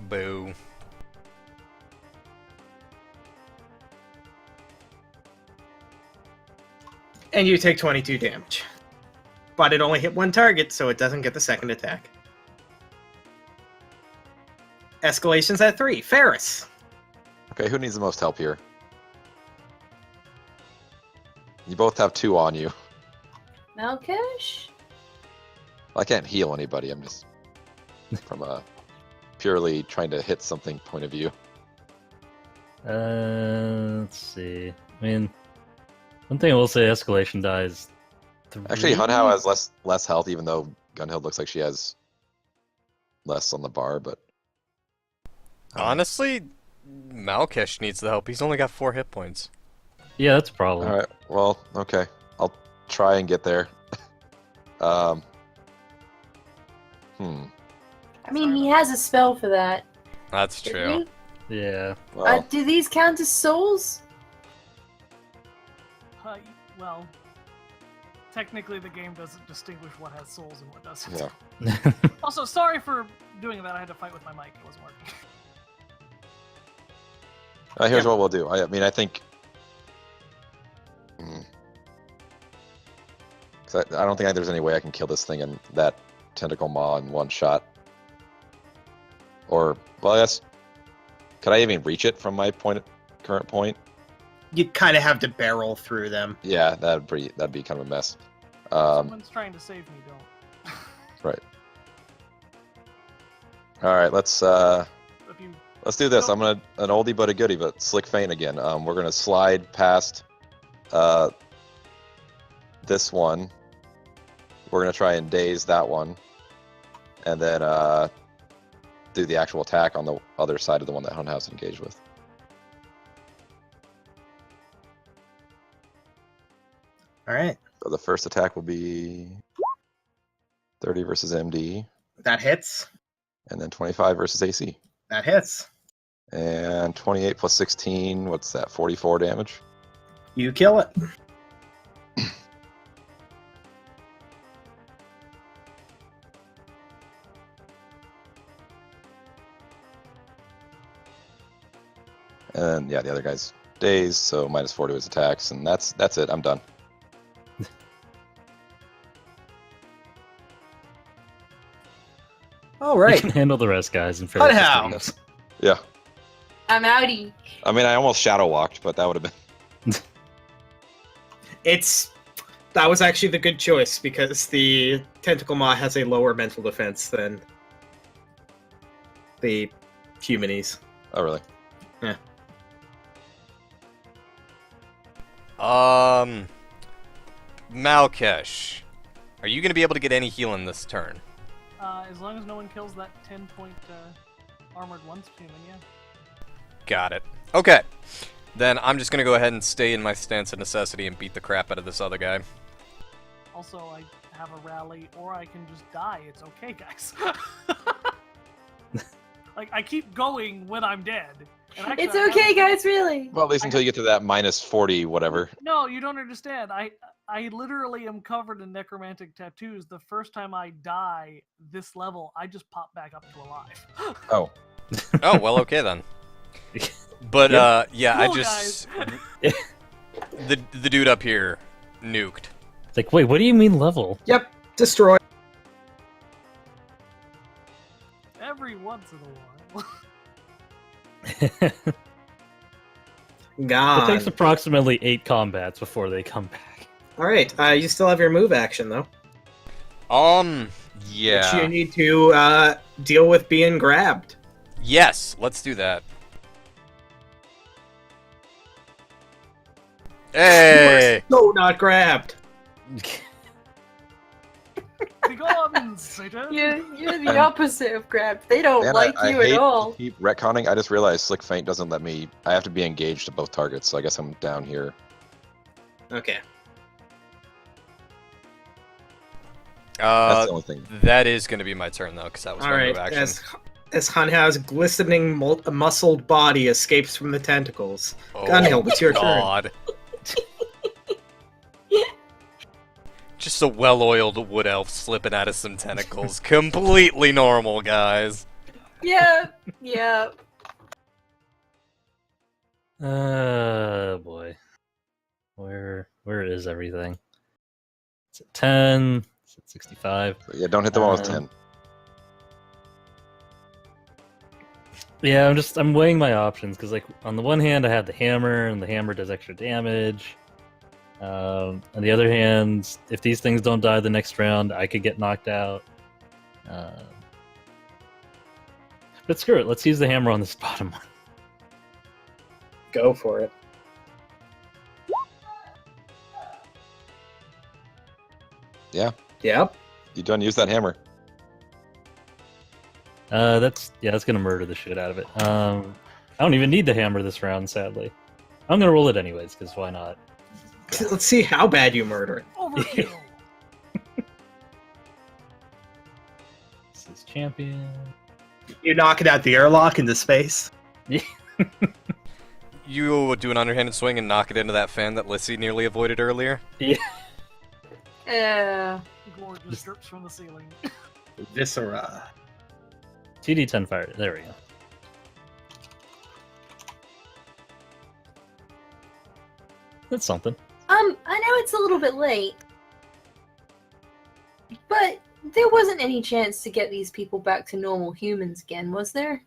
Speaker 1: Boo.
Speaker 4: And you take 22 damage. But it only hit one target, so it doesn't get the second attack. Escalation's at 3. Ferris.
Speaker 3: Okay, who needs the most help here? You both have 2 on you.
Speaker 2: Malkesh?
Speaker 3: I can't heal anybody. I'm just from a purely trying to hit something point of view.
Speaker 5: Let's see. I mean, one thing I will say, escalation dies.
Speaker 3: Actually, Hunhow has less health, even though Gunhild looks like she has less on the bar. But
Speaker 1: Honestly, Malkesh needs the help. He's only got 4 hit points.
Speaker 5: Yeah, that's a problem.
Speaker 3: all right, well, okay, I'll try and get there. um,
Speaker 2: I mean, he has a spell for that.
Speaker 1: That's true.
Speaker 2: Didn't he?
Speaker 5: Yeah.
Speaker 3: well,
Speaker 2: Do these count as souls?
Speaker 6: Well, technically the game doesn't distinguish what has souls and what doesn't.
Speaker 3: yeah.
Speaker 6: Also, sorry for doing that. I had to fight with my mic. It wasn't working.
Speaker 3: Here's
Speaker 4: Yeah.
Speaker 3: what we'll do. I mean, I think. 'Cause I don't think there's any way I can kill this thing in that tentacle maw in one shot. Or, well, I guess. Could I even reach it from my current point?
Speaker 4: You kind of have to barrel through them.
Speaker 3: Yeah, that'd be kind of a mess.
Speaker 6: Someone's trying to save me. Don't.
Speaker 3: Right. All right, let's
Speaker 6: If you
Speaker 3: do this.
Speaker 6: Nope.
Speaker 3: I'm gonna an oldie but a goodie, but slick feint again. We're gonna slide past this one. We're gonna try and daze that one, and then do the actual attack on the other side of the one that Hunhouse engaged with.
Speaker 4: All right.
Speaker 3: So the first attack will be 30 versus MD,
Speaker 4: That hits.
Speaker 3: and then 25 versus AC,
Speaker 4: That hits.
Speaker 3: and 28 plus 16. What's that? 44 damage.
Speaker 4: You kill it.
Speaker 3: And yeah, the other guy's dazed, so -4 to his attacks, and that's it. I'm done.
Speaker 4: All
Speaker 5: You
Speaker 4: right.
Speaker 5: can handle the rest, guys. And Ferris
Speaker 4: Hunhow.
Speaker 5: just goes,
Speaker 3: Yeah.
Speaker 2: I'm outie.
Speaker 3: I mean, I almost shadow walked, but that would have been.
Speaker 4: That was actually the good choice because the Tentacle Maw has a lower mental defense than the Humanies.
Speaker 3: Oh, really?
Speaker 1: Malkesh, are you gonna be able to get any healing this turn?
Speaker 6: As long as no one kills that 10-point armored once human, yeah.
Speaker 1: Got it. Okay. Then I'm just gonna go ahead and stay in my stance of necessity and beat the crap out of this other guy.
Speaker 6: Also, I have a rally, or I can just die. It's okay, guys. Like, I keep going when I'm dead. And actually,
Speaker 2: It's okay, guys, really.
Speaker 3: Well, at least until you get to that minus 40, whatever.
Speaker 6: No, you don't understand. I literally am covered in necromantic tattoos. The first time I die this level, I just pop back up to alive.
Speaker 3: Oh,
Speaker 1: Oh, well, okay then. But, yeah, I
Speaker 6: Cool,
Speaker 1: just... the dude up here nuked.
Speaker 5: It's like, wait, what do you mean level?
Speaker 4: Yep, destroy.
Speaker 6: Every once in a while.
Speaker 5: It
Speaker 4: Gone.
Speaker 5: takes approximately 8 combats before they come back.
Speaker 4: All right, you still have your move action though. Which
Speaker 1: Yeah.
Speaker 4: you need to deal with being grabbed.
Speaker 1: Yes, let's do that. Hey!
Speaker 4: No, not grabbed.
Speaker 6: Big arms, Satan.
Speaker 2: You're the opposite of grab. They don't
Speaker 3: man,
Speaker 2: like
Speaker 3: I
Speaker 2: you
Speaker 3: hate
Speaker 2: at all.
Speaker 3: to keep retconning. I just realized Slick Feint doesn't let me. I have to be engaged to both targets, so I guess I'm down here.
Speaker 4: Okay.
Speaker 3: That's the only thing.
Speaker 1: That is going to be my turn, though, because that was
Speaker 4: All
Speaker 1: my
Speaker 4: right.
Speaker 1: move action.
Speaker 4: As Hanhao's glistening muscled body escapes from the tentacles, Gunhild, it's your turn.
Speaker 1: God. Just a well-oiled wood elf slipping out of some tentacles. Completely normal, guys.
Speaker 2: Yeah.
Speaker 5: Boy. Where is everything? It's at 10, it's at 65.
Speaker 3: Yeah, don't hit the one with 10.
Speaker 5: Yeah, I'm weighing my options because, like, on the one hand, I have the hammer, and the hammer does extra damage. On the other hand, if these things don't die the next round, I could get knocked out. But screw it, let's use the hammer on this bottom one.
Speaker 4: Go for it.
Speaker 3: Yeah,
Speaker 4: Yep.
Speaker 3: you don't use that hammer.
Speaker 5: That's gonna murder the shit out of it. I don't even need the hammer this round, sadly. I'm gonna roll it anyways, because why not?
Speaker 4: Let's see how bad you murder it.
Speaker 6: Overkill.
Speaker 5: This is champion.
Speaker 4: You knock it out the airlock into space.
Speaker 1: You would do an underhanded swing and knock it into that fan that Lissy nearly avoided earlier?
Speaker 2: Yeah.
Speaker 6: Gore just drips from the ceiling.
Speaker 4: Viscera.
Speaker 5: 2d10 fire. There we go. That's something.
Speaker 2: I know it's a little bit late, but there wasn't any chance to get these people back to normal humans again, was there?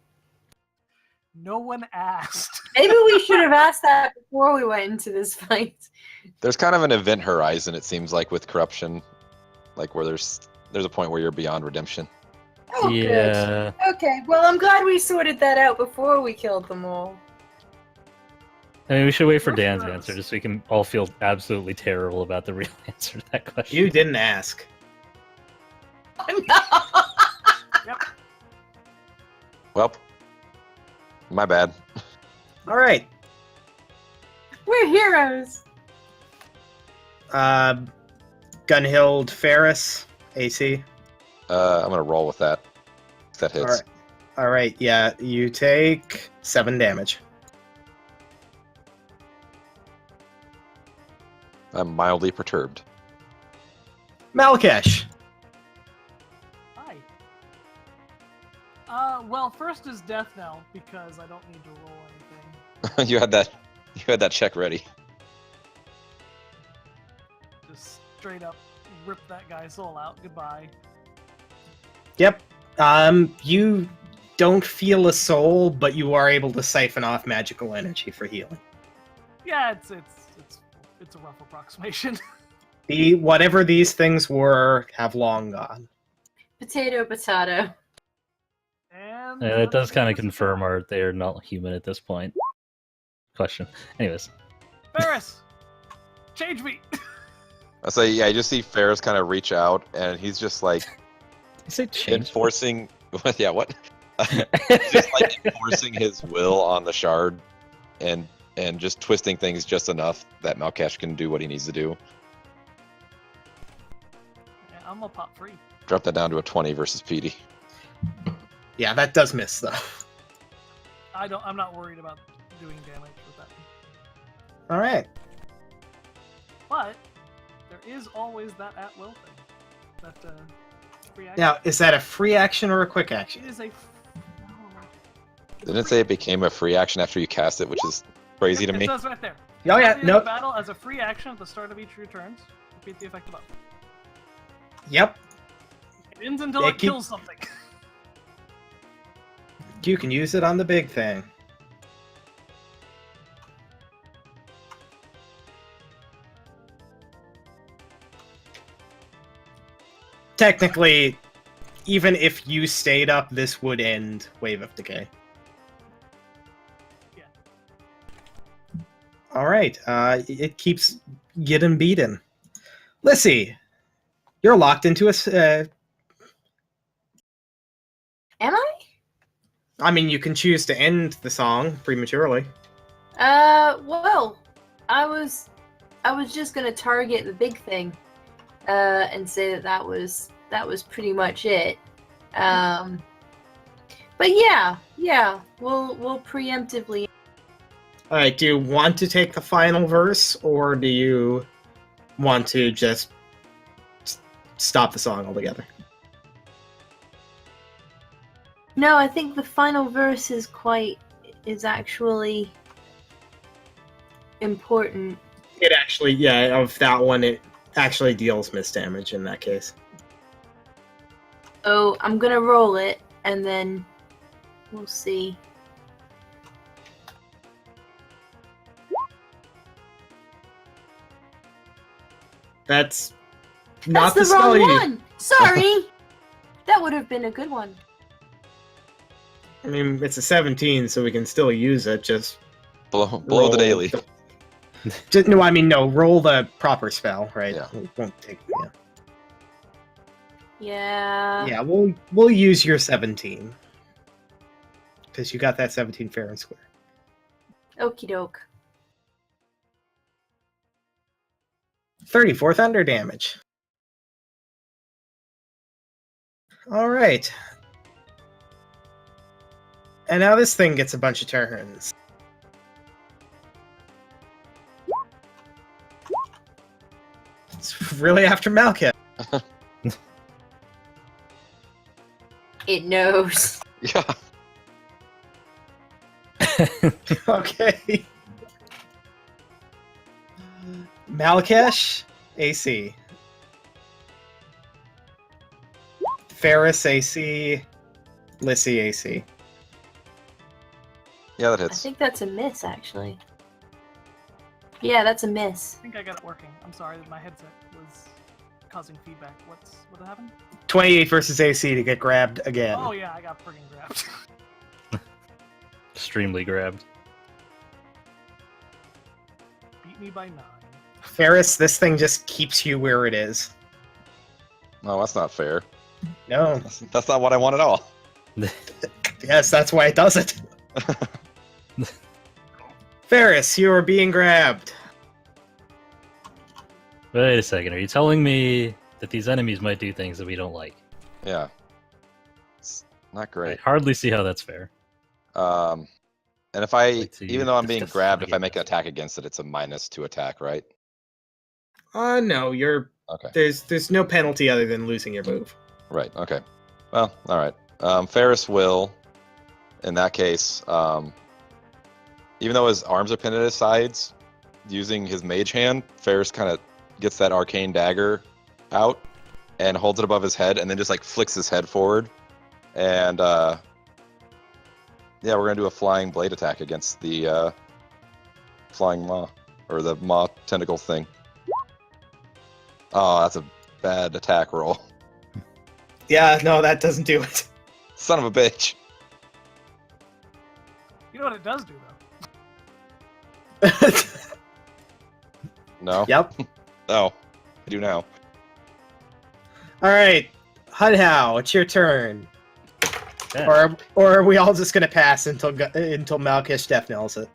Speaker 6: No one asked.
Speaker 2: Maybe we should have asked that before we went into this fight.
Speaker 3: There's kind of an event horizon, it seems like, with corruption, like where there's a point where you're beyond redemption.
Speaker 2: Oh,
Speaker 5: Yeah.
Speaker 2: good. Okay, well, I'm glad we sorted that out before we killed them all.
Speaker 5: I mean, we should wait for
Speaker 6: What's
Speaker 5: Dan's
Speaker 6: this?
Speaker 5: answer, just so we can all feel absolutely terrible about the real answer to that question.
Speaker 4: You didn't ask.
Speaker 6: Yep.
Speaker 3: Well, my bad.
Speaker 4: All right.
Speaker 2: We're heroes.
Speaker 4: Gunhild Ferris, AC.
Speaker 3: I'm gonna roll with that. If that hits.
Speaker 4: All right. All right. Yeah, you take 7 damage.
Speaker 3: I'm mildly perturbed.
Speaker 4: Malkesh.
Speaker 6: Hi. Well, first is death now because I don't need to roll anything.
Speaker 3: you had that check ready.
Speaker 6: Just straight up rip that guy's soul out. Goodbye.
Speaker 4: Yep. You don't feel a soul, but you are able to siphon off magical energy for healing.
Speaker 6: Yeah, it's a rough approximation.
Speaker 4: Whatever these things were have long gone.
Speaker 2: Potato, potato.
Speaker 6: And
Speaker 5: Yeah, it does kind of confirm they're not human at this point. Question. Anyways.
Speaker 6: Ferris, change me.
Speaker 3: I say, yeah, you just see Ferris kind of reach out, and he's just like
Speaker 5: You say change?
Speaker 3: enforcing. Yeah, what? just like enforcing his will on the shard, and just twisting things just enough that Malkesh can do what he needs to do.
Speaker 6: Yeah, I'm gonna pop free.
Speaker 3: Drop that down to a 20 versus Petey.
Speaker 4: Yeah, that does miss though.
Speaker 6: I'm not worried about doing damage with that.
Speaker 4: All right.
Speaker 6: But there is always that at will thing. That free action.
Speaker 4: Now, is that a free action or a quick action?
Speaker 6: It is a.
Speaker 3: Didn't it say it became a free action after you cast it, which is crazy to
Speaker 6: It
Speaker 3: me?
Speaker 6: says right there.
Speaker 4: Oh yeah,
Speaker 6: Target
Speaker 4: nope.
Speaker 6: Battle as a free action at the start of each of your turns. Repeat the effect above.
Speaker 4: Yep.
Speaker 6: It ends until
Speaker 4: Yeah,
Speaker 6: it kills something.
Speaker 4: You can use it on the big thing. Technically, even if you stayed up, this would end Wave of Decay.
Speaker 6: Yeah.
Speaker 4: Alright, it keeps getting beaten. Lissy, you're locked into a...
Speaker 2: Am I?
Speaker 4: I mean, you can choose to end the song prematurely.
Speaker 2: Well, I was just gonna target the big thing, and say that was pretty much it. But yeah, we'll preemptively.
Speaker 4: Alright, do you want to take the final verse, or do you want to just stop the song altogether?
Speaker 2: No, I think the final verse is actually important.
Speaker 4: It actually, yeah, of that one, it actually deals miss damage in that case.
Speaker 2: Oh, I'm gonna roll it, and then we'll see.
Speaker 4: That's not
Speaker 2: That's
Speaker 4: the
Speaker 2: the
Speaker 4: spell
Speaker 2: wrong
Speaker 4: you...
Speaker 2: one! Sorry! That would have been a good one.
Speaker 4: I mean, it's a 17, so we can still use it, just...
Speaker 3: Below
Speaker 4: roll
Speaker 3: the daily.
Speaker 4: No, I mean, no, roll the proper spell, right?
Speaker 3: Yeah.
Speaker 4: It won't take...
Speaker 2: Yeah.
Speaker 4: Yeah, we'll use your 17. Because you got that 17 fair and square.
Speaker 2: Okie doke.
Speaker 4: 34 thunder damage. Alright. And now this thing gets a bunch of turns. It's really after Malkith.
Speaker 2: It knows.
Speaker 3: Yeah.
Speaker 4: Okay. Malkesh, AC. Ferris, AC. Lissy, AC.
Speaker 3: Yeah, that
Speaker 2: I
Speaker 3: hits.
Speaker 2: think that's a miss, actually. Yeah, that's a miss.
Speaker 6: I think I got it working. I'm sorry, my headset was causing feedback. What happened?
Speaker 4: 28 versus AC to get grabbed again.
Speaker 6: Oh yeah, I got friggin' grabbed.
Speaker 5: Extremely grabbed.
Speaker 6: Beat me by 9.
Speaker 4: Ferris, this thing just keeps you where it is.
Speaker 3: No, that's not fair.
Speaker 4: No.
Speaker 3: That's not what I want at all.
Speaker 4: Yes, that's why it does it. Ferris, you are being grabbed.
Speaker 5: Wait a second, are you telling me that these enemies might do things that we don't like?
Speaker 3: Yeah. It's not
Speaker 5: I
Speaker 3: great.
Speaker 5: hardly see how that's fair.
Speaker 3: And if
Speaker 5: Like to
Speaker 3: even though I'm being
Speaker 5: discuss
Speaker 3: grabbed, if I
Speaker 5: again.
Speaker 3: make an attack against it, it's a -2 attack, right?
Speaker 4: No, you're
Speaker 3: Okay.
Speaker 4: there's no penalty other than losing your move.
Speaker 3: Right. Okay. Well, all right. Ferris will, in that case, even though his arms are pinned at his sides, using his mage hand, Ferris kind of gets that arcane dagger out and holds it above his head, and then just like flicks his head forward, and yeah, we're gonna do a flying blade attack against the flying maw, or the maw tentacle thing. Oh, that's a bad attack roll.
Speaker 4: Yeah, no, that doesn't do it.
Speaker 3: Son of a bitch.
Speaker 6: You know what it does do though?
Speaker 3: No.
Speaker 4: Yep.
Speaker 3: Oh, I do now.
Speaker 4: All right, Hudhow, it's your turn.
Speaker 5: Yeah.
Speaker 4: Or are we all just gonna pass until Malkish death nails it?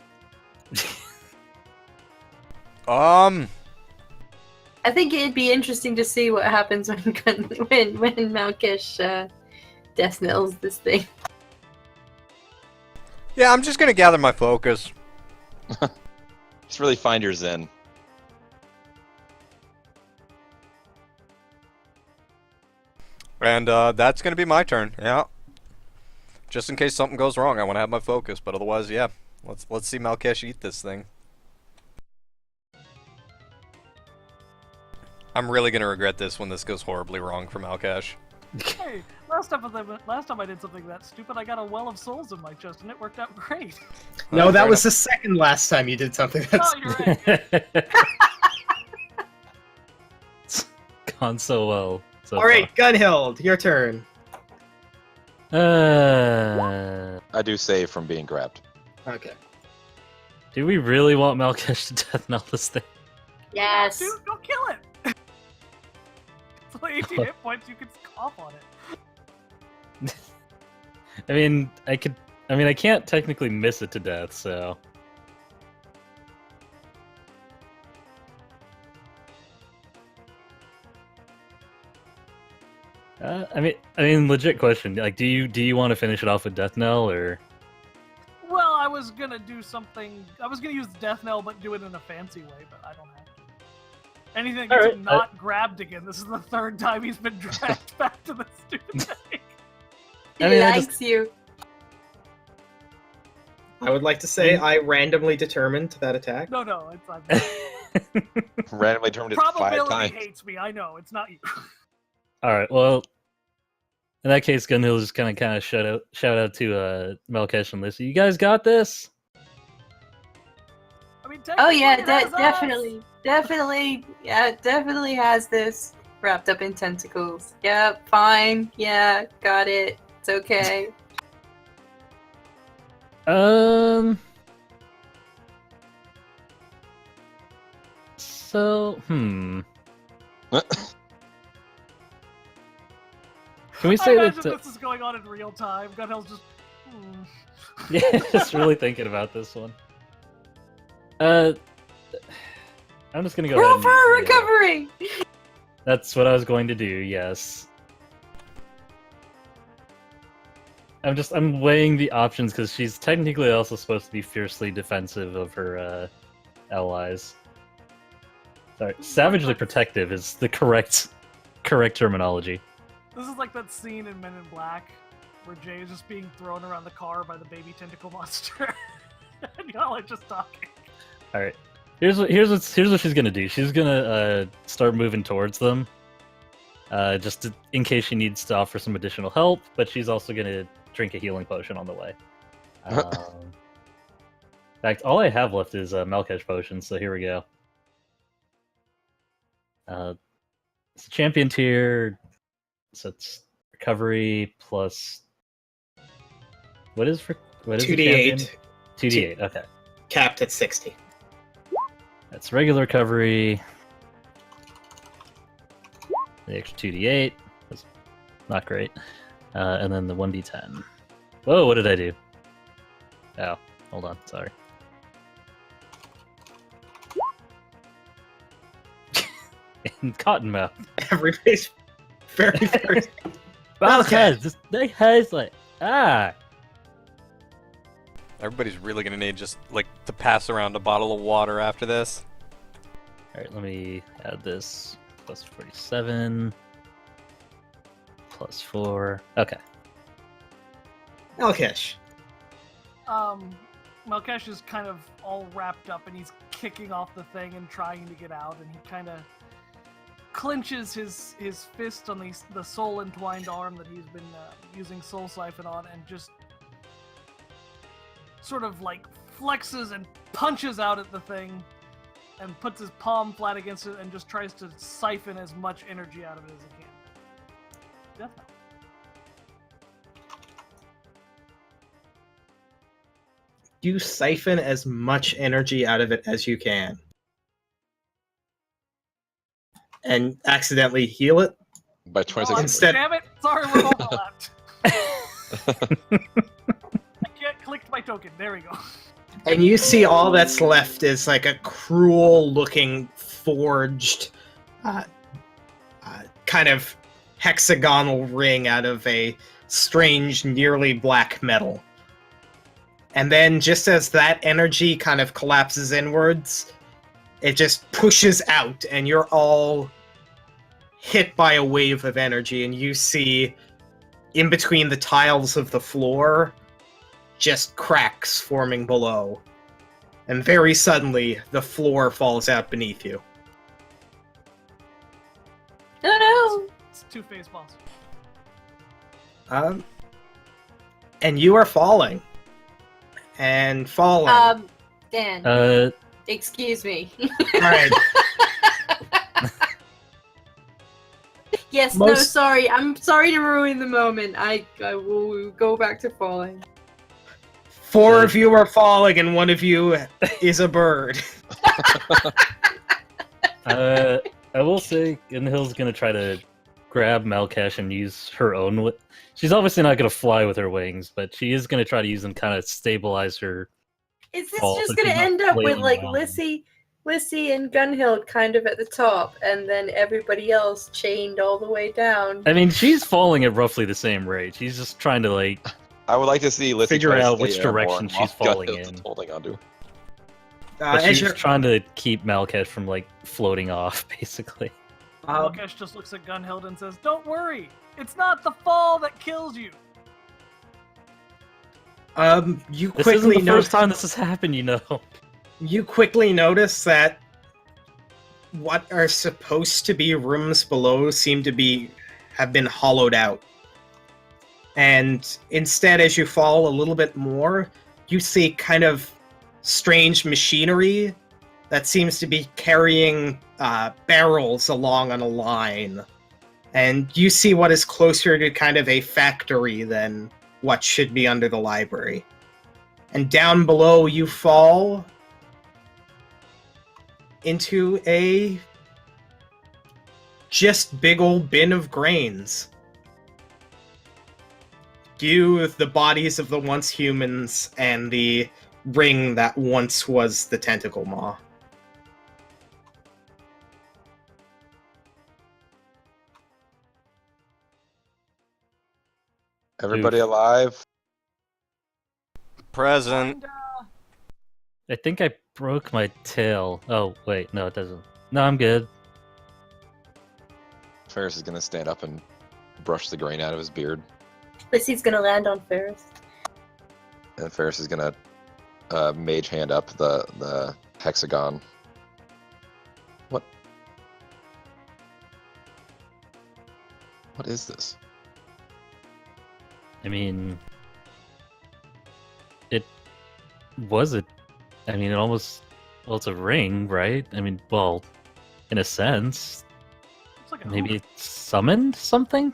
Speaker 1: Um,
Speaker 2: I think it'd be interesting to see what happens when Malkish death nails this thing.
Speaker 1: yeah, I'm just gonna gather my focus.
Speaker 3: Just really find your zen.
Speaker 1: And that's gonna be my turn. Yeah. Just in case something goes wrong, I want to have my focus. But otherwise, yeah. Let's see Malkesh eat this thing. I'm really gonna regret this when this goes horribly wrong for Malkesh.
Speaker 6: Hey, last time I did something that stupid, I got a well of souls in my chest, and it worked out great.
Speaker 4: No, that
Speaker 1: fair
Speaker 4: was the second last time you did something. That's
Speaker 6: Oh, you're right.
Speaker 5: It's gone so well. So
Speaker 4: all right, Gunhild, your turn.
Speaker 5: far.
Speaker 3: I do save from being grabbed.
Speaker 4: Okay.
Speaker 5: Do we really want Malkesh to death knell this thing?
Speaker 2: Yes.
Speaker 6: Dude, go kill it! It's only 18 hit points, you can cough on it.
Speaker 5: I mean, I can't technically miss it to death, so. I mean, legit question. Like, do you want to finish it off with death knell, or?
Speaker 6: Well, I was gonna do something. I was gonna use Death Knell, but do it in a fancy way, but I don't have to. Anything that gets
Speaker 5: Alright,
Speaker 6: not grabbed again. This is the third time he's been dragged back to the stupid thing.
Speaker 2: He
Speaker 5: I mean, I
Speaker 2: likes you.
Speaker 4: I would like to say I randomly determined that attack.
Speaker 6: No, it's not.
Speaker 3: Randomly determined it 5
Speaker 6: Probability
Speaker 3: times.
Speaker 6: hates me. I know it's not you.
Speaker 5: All right. Well, in that case, Gunhill just kind of shout out to Malkesh and Lissy. You guys got this.
Speaker 6: I mean,
Speaker 2: Oh yeah,
Speaker 6: technically it has us.
Speaker 2: definitely, yeah, definitely has this wrapped up in tentacles. Yeah, fine. Yeah, got it. It's okay.
Speaker 5: So, Can we
Speaker 6: I
Speaker 5: say
Speaker 6: imagine
Speaker 5: that?
Speaker 6: this is going on in real time. Gunhill's just.
Speaker 5: Yeah, just really thinking about this one. I'm just gonna go
Speaker 2: Roll
Speaker 5: ahead
Speaker 2: for a
Speaker 5: and,
Speaker 2: recovery.
Speaker 5: That's what I was going to do. Yes. I'm weighing the options because she's technically also supposed to be fiercely defensive of her allies. Sorry, savagely protective is the correct terminology.
Speaker 6: This is like that scene in Men in Black where Jay is just being thrown around the car by the baby tentacle monster, and y'all are just talking.
Speaker 5: All right, here's what she's gonna do. She's gonna start moving towards them, in case she needs to offer some additional help. But she's also gonna drink a healing potion on the way. In fact, all I have left is Malkesh potions. So here we go. It's a champion tier, so it's recovery plus. What is the
Speaker 4: 2d8.
Speaker 5: 2d8. Okay,
Speaker 4: Capped at 60.
Speaker 5: that's regular recovery. The extra 2d8 was not great, and then the 1d10. Whoa, what did I do? Oh, hold on, sorry. In Cottonmouth.
Speaker 4: Everybody's very first.
Speaker 5: Malkesh, they has like
Speaker 1: Everybody's really gonna need just like to pass around a bottle of water after this.
Speaker 5: All right, let me add this. Plus 47. Plus 4. Okay.
Speaker 4: Malkesh.
Speaker 6: Malkesh is kind of all wrapped up, and he's kicking off the thing and trying to get out, and he kind of clenches his fist on the soul entwined arm that he's been using Soul Siphon on, and just sort of like flexes and punches out at the thing, and puts his palm flat against it, and just tries to siphon as much energy out of it as he can. Death Knell.
Speaker 4: You siphon as much energy out of it as you can. And accidentally heal it?
Speaker 3: By 26
Speaker 6: Oh,
Speaker 4: Instead-
Speaker 6: damn it! Sorry, we're overlapped. I clicked my token. There we go.
Speaker 4: And you see all that's left is like a cruel-looking forged, uh, kind of hexagonal ring out of a strange, nearly black metal. And then, just as that energy kind of collapses inwards, it just pushes out, and you're all hit by a wave of energy, and you see, in between the tiles of the floor, just cracks forming below. And very suddenly, the floor falls out beneath you.
Speaker 2: Oh
Speaker 6: It's two-phase boss.
Speaker 4: And you are falling. And falling.
Speaker 2: no! Dan,
Speaker 5: Uh,
Speaker 2: excuse me.
Speaker 4: Alright.
Speaker 2: Yes, no,
Speaker 4: Most-
Speaker 2: sorry. I'm sorry to ruin the moment. I will go back to falling.
Speaker 4: 4 of you are falling, and 1 of you is a bird.
Speaker 5: I will say, Gunhill's gonna try to grab Malkesh and use her own. She's obviously not gonna fly with her wings, but she is gonna try to use them, kind of stabilize her.
Speaker 2: Is this
Speaker 5: Oh,
Speaker 2: just
Speaker 5: so
Speaker 2: gonna
Speaker 5: she's not
Speaker 2: end up with
Speaker 5: flailing
Speaker 2: like
Speaker 5: around.
Speaker 2: Lissy and Gunhild kind of at the top, and then everybody else chained all the way down?
Speaker 5: I mean, she's falling at roughly the same rate. She's just trying to like
Speaker 3: I would like to see Lissy
Speaker 5: figure
Speaker 3: try to
Speaker 5: out
Speaker 3: stay
Speaker 5: which direction
Speaker 3: airborne
Speaker 5: she's
Speaker 3: while
Speaker 5: falling
Speaker 3: Gunhild's
Speaker 5: in.
Speaker 3: Holding onto.
Speaker 5: But
Speaker 4: As
Speaker 5: she's
Speaker 4: you're,
Speaker 5: trying to keep Malkesh from like floating off, basically.
Speaker 6: Malkesh just looks at Gunhild and says, "Don't worry, it's not the fall that kills you."
Speaker 4: you
Speaker 5: This
Speaker 4: quickly
Speaker 5: isn't the
Speaker 4: notice.
Speaker 5: first time this has happened, you know.
Speaker 4: You quickly notice that what are supposed to be rooms below seem to have been hollowed out. And instead, as you fall a little bit more, you see kind of strange machinery that seems to be carrying barrels along on a line. And you see what is closer to kind of a factory than what should be under the library. And down below, you fall into a just big old bin of grains. You, the bodies of the once humans, and the ring that once was the tentacle maw.
Speaker 3: Everybody
Speaker 5: Oof.
Speaker 3: alive?
Speaker 1: Present.
Speaker 6: Kinda.
Speaker 5: I think I broke my tail. Oh, wait, no, it doesn't. No, I'm good.
Speaker 3: Ferris is gonna stand up and brush the grain out of his beard,
Speaker 2: Lissy's gonna land on Ferris.
Speaker 3: and Ferris is gonna mage hand up the hexagon. What? What is this?
Speaker 5: I mean, it was a. I mean, it almost. Well, it's a ring, right? I mean, well, in a sense,
Speaker 6: It's like a
Speaker 5: maybe it summoned something.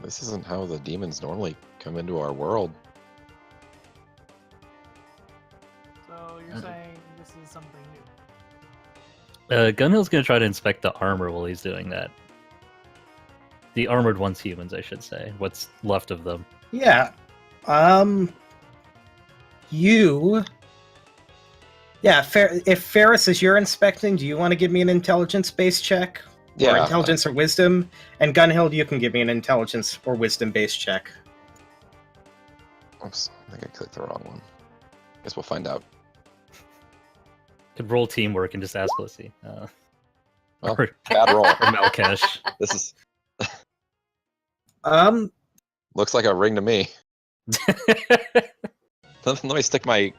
Speaker 3: This isn't how the demons normally come into our world.
Speaker 6: So you're saying this is something new?
Speaker 5: Gunhill's gonna try to inspect the armor while he's doing that. The armored once humans, I should say. What's left of them.
Speaker 4: Yeah. You. Yeah, if Ferris is you're inspecting, do you want to give me an intelligence-based check? Or
Speaker 3: Yeah.
Speaker 4: intelligence or wisdom? And Gunhild, you can give me an intelligence or wisdom-based check.
Speaker 3: Oops, I think I clicked the wrong one. Guess we'll find out.
Speaker 5: Could roll teamwork and just ask Lissy.
Speaker 3: Well,
Speaker 5: or,
Speaker 3: bad roll.
Speaker 5: or Malkesh.
Speaker 3: This is
Speaker 4: Um,
Speaker 3: looks like a ring to me. Let me stick my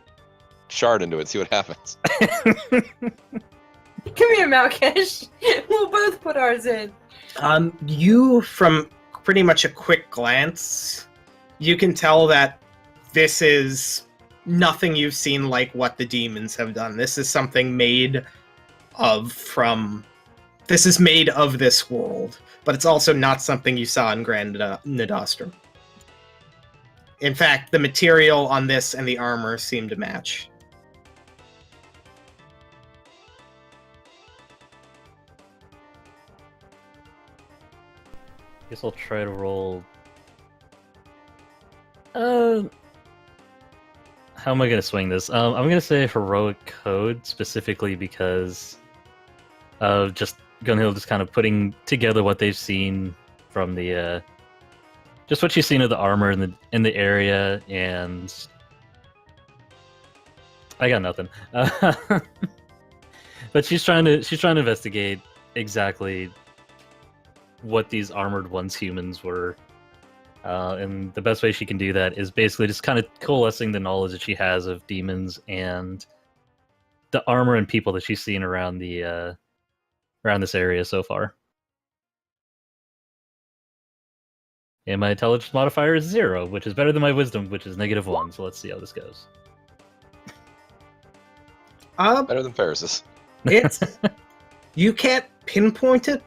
Speaker 3: shard into it, see what happens.
Speaker 2: Come here, Malkesh. We'll both put ours in.
Speaker 4: you, from pretty much a quick glance, you can tell that this is nothing you've seen like what the demons have done. This is something made of this is made of this world, but it's also not something you saw in Grand Nadastrum. In fact, the material on this and the armor seem to match.
Speaker 5: Guess I'll try to roll How am I gonna swing this? I'm gonna say heroic code specifically because of just Gunhill just kind of putting together what they've seen from the just what she's seen of the armor in the area, and I got nothing. But she's trying to investigate exactly what these armored once humans were. And the best way she can do that is basically just kind of coalescing the knowledge that she has of demons and the armor and people that she's seen around the around this area so far. And my intelligence modifier is 0, which is better than my wisdom, which is -1. So let's see how this goes.
Speaker 3: Better than Ferris's.
Speaker 4: It's you can't pinpoint it.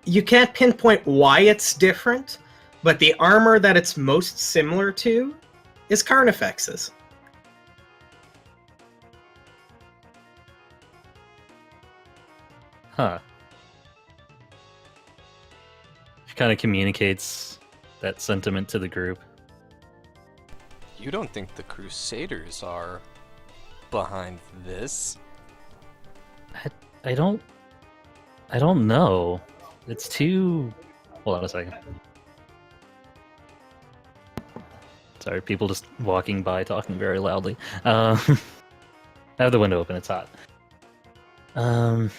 Speaker 4: You can't pinpoint why it's different, but the armor that it's most similar to is Carnifex's.
Speaker 5: Huh. She kind of communicates that sentiment to the group.
Speaker 1: You don't think the Crusaders are behind this?
Speaker 5: I don't know. It's too. Hold on a second. Sorry, people just walking by talking very loudly. I have the window open. It's hot. I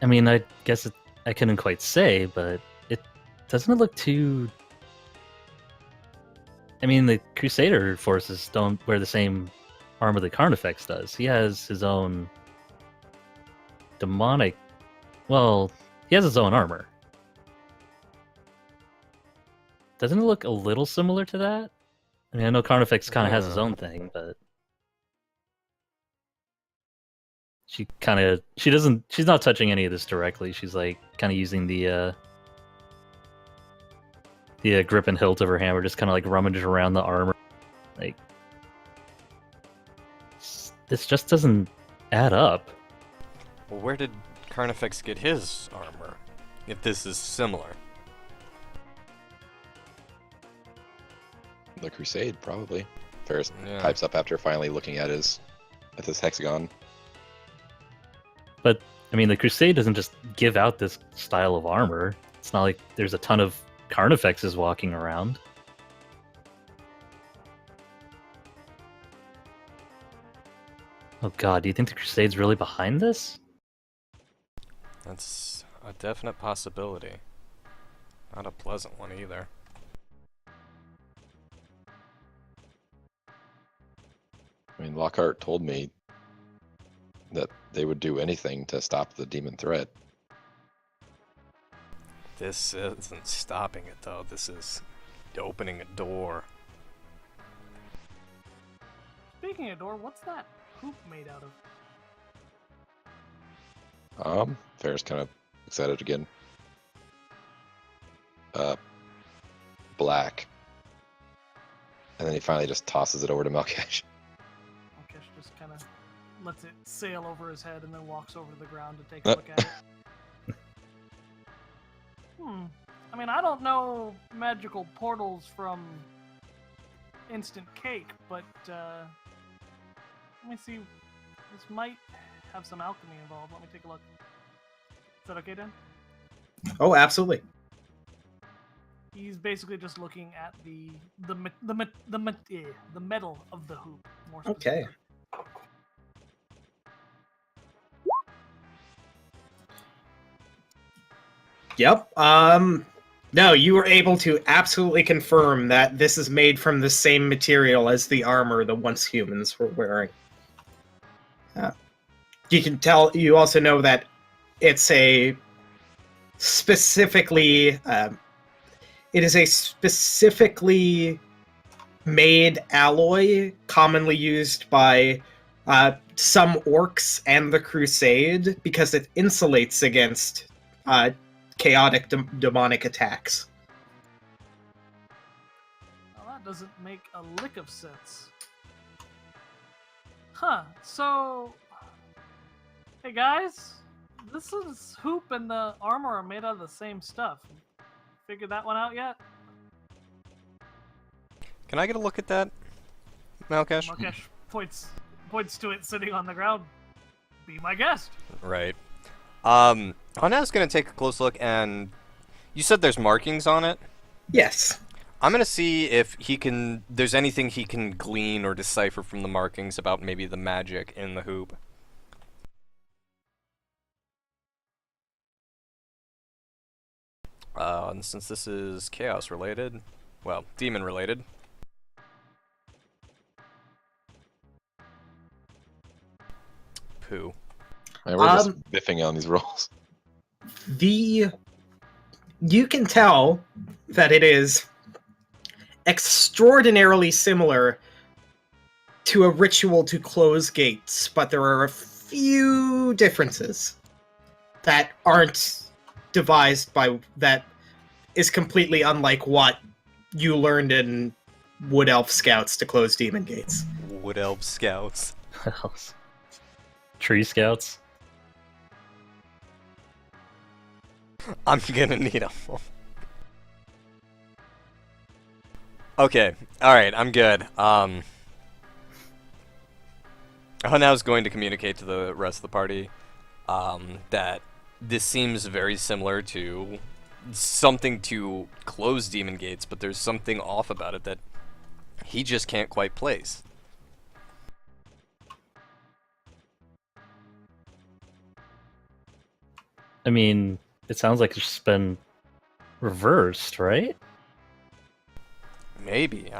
Speaker 5: mean, I guess I couldn't quite say, but it doesn't look too. I mean, the Crusader forces don't wear the same armor that Carnifex does. He has his own demonic. Well, he has his own armor. Doesn't it look a little similar to that? I mean, I know Carnifex kind of has his own thing, but she's not touching any of this directly. She's like kind of using the grip and hilt of her hammer, just kind of like rummaging around the armor. Like, this just doesn't add up.
Speaker 1: Well, where did Carnifex get his armor? If this is similar.
Speaker 3: The Crusade, probably. Ferris
Speaker 1: Yeah.
Speaker 3: pipes up after finally looking at this hexagon.
Speaker 5: But I mean, the Crusade doesn't just give out this style of armor. It's not like there's a ton of Carnifexes walking around. Oh god, do you think the Crusade's really behind this?
Speaker 1: That's a definite possibility. Not a pleasant one either.
Speaker 3: I mean, Lockhart told me that they would do anything to stop the demon threat.
Speaker 1: This isn't stopping it though, this is opening a door.
Speaker 6: Speaking of door, what's that hoop made out of?
Speaker 3: Ferris kind of excited again. Black. And then he finally just tosses it over to Malkesh.
Speaker 6: Malkesh just kind of lets it sail over his head and then walks over to the ground to take a look at it. I mean, I don't know magical portals from Instant Cake, but let me see. This might have some alchemy involved. Let me take a look. Is that okay, Dan?
Speaker 4: Oh, absolutely.
Speaker 6: He's basically just looking at the metal of the hoop. More
Speaker 4: Okay.
Speaker 6: specifically.
Speaker 4: Yep. No, you were able to absolutely confirm that this is made from the same material as the armor the once humans were wearing. You can tell. You also know that it's a specifically. It is a specifically made alloy commonly used by some orcs and the Crusade because it insulates against chaotic demonic attacks.
Speaker 6: Well, that doesn't make a lick of sense. Huh, so... Hey guys, this is Hoop and the armor are made out of the same stuff. Figured that one out yet?
Speaker 1: Can I get a look at that, Malkesh?
Speaker 6: Malkesh points to it sitting on the ground. Be my guest.
Speaker 1: Right. Hanau's gonna take a close look, and you said there's markings on it.
Speaker 4: Yes.
Speaker 1: I'm gonna see if there's anything he can glean or decipher from the markings about maybe the magic in the hoop. And since this is chaos related, well, demon related. Poo.
Speaker 3: Man, we're just biffing on these rolls.
Speaker 4: You can tell that it is extraordinarily similar to a ritual to close gates, but there are a few differences that aren't devised by that is completely unlike what you learned in Wood Elf Scouts to close demon gates.
Speaker 1: Wood Elf Scouts.
Speaker 5: Tree Scouts.
Speaker 1: I'm gonna need them. Okay, alright, I'm good. Hanau's going to communicate to the rest of the party that this seems very similar to something to close demon gates, but there's something off about it that he just can't quite place.
Speaker 5: I mean, it sounds like it's just been reversed, right?
Speaker 1: Maybe.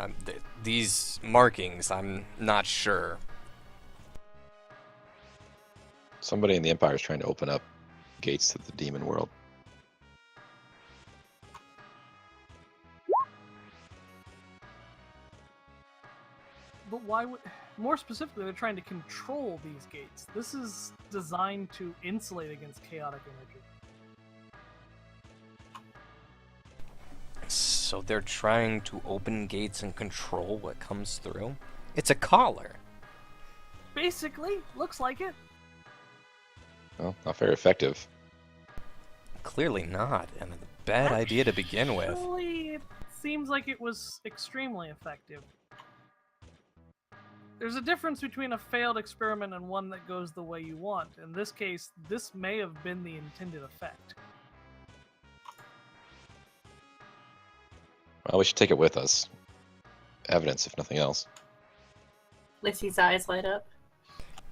Speaker 1: These markings, I'm not sure.
Speaker 3: Somebody in the Empire is trying to open up gates to the demon world.
Speaker 6: But why would... More specifically, they're trying to control these gates. This is designed to insulate against chaotic energy.
Speaker 1: So they're trying to open gates and control what comes through? It's a collar.
Speaker 6: Basically, looks like it.
Speaker 3: Well, not very effective.
Speaker 1: Clearly not, and a bad idea to begin with.
Speaker 6: Actually, it seems like it was extremely effective. There's a difference between a failed experiment and one that goes the way you want. In this case, this may have been the intended effect.
Speaker 3: Well, we should take it with us. Evidence, if nothing else.
Speaker 2: Lissy's eyes light up.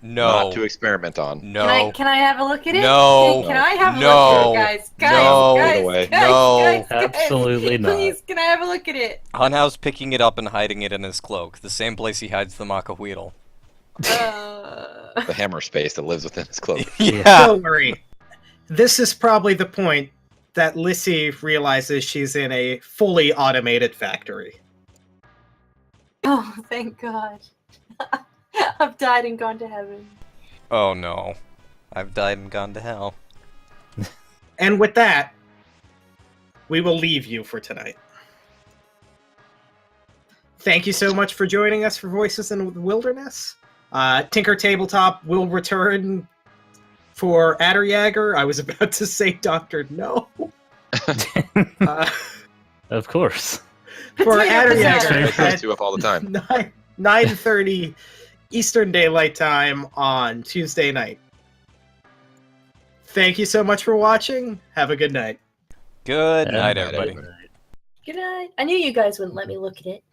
Speaker 1: No.
Speaker 3: Not to experiment on.
Speaker 1: No.
Speaker 2: Can I have a look at it?
Speaker 1: No.
Speaker 2: Can I have a
Speaker 1: No.
Speaker 2: look at it, guys?
Speaker 1: No.
Speaker 2: Guys,
Speaker 3: Get away.
Speaker 2: guys,
Speaker 1: No.
Speaker 2: guys, guys,
Speaker 5: Absolutely not.
Speaker 2: Please, can I have a look at it?
Speaker 1: Hanau's picking it up and hiding it in his cloak, the same place he hides the Macahuitl.
Speaker 3: The hammer space that lives within his cloak.
Speaker 1: Yeah.
Speaker 4: Don't worry. This is probably the point that Lissy realizes she's in a fully automated factory.
Speaker 2: Oh, thank God. I've died and gone to heaven.
Speaker 1: Oh no. I've died and gone to hell.
Speaker 4: And with that, we will leave you for tonight. Thank you so much for joining us for Voices in the Wilderness. Tinker Tabletop will return for Adderjagger. I was about to say Dr. No.
Speaker 5: Of course.
Speaker 4: For
Speaker 2: Potato,
Speaker 4: Adderjagger
Speaker 3: Make those
Speaker 4: at
Speaker 3: two up all the time.
Speaker 4: 9:30 Eastern Daylight Time on Tuesday night. Thank you so much for watching. Have a good night.
Speaker 1: Good
Speaker 5: Yeah,
Speaker 1: night,
Speaker 3: night,
Speaker 1: everybody.
Speaker 3: everybody.
Speaker 2: Good night. I knew you guys wouldn't let me look at it.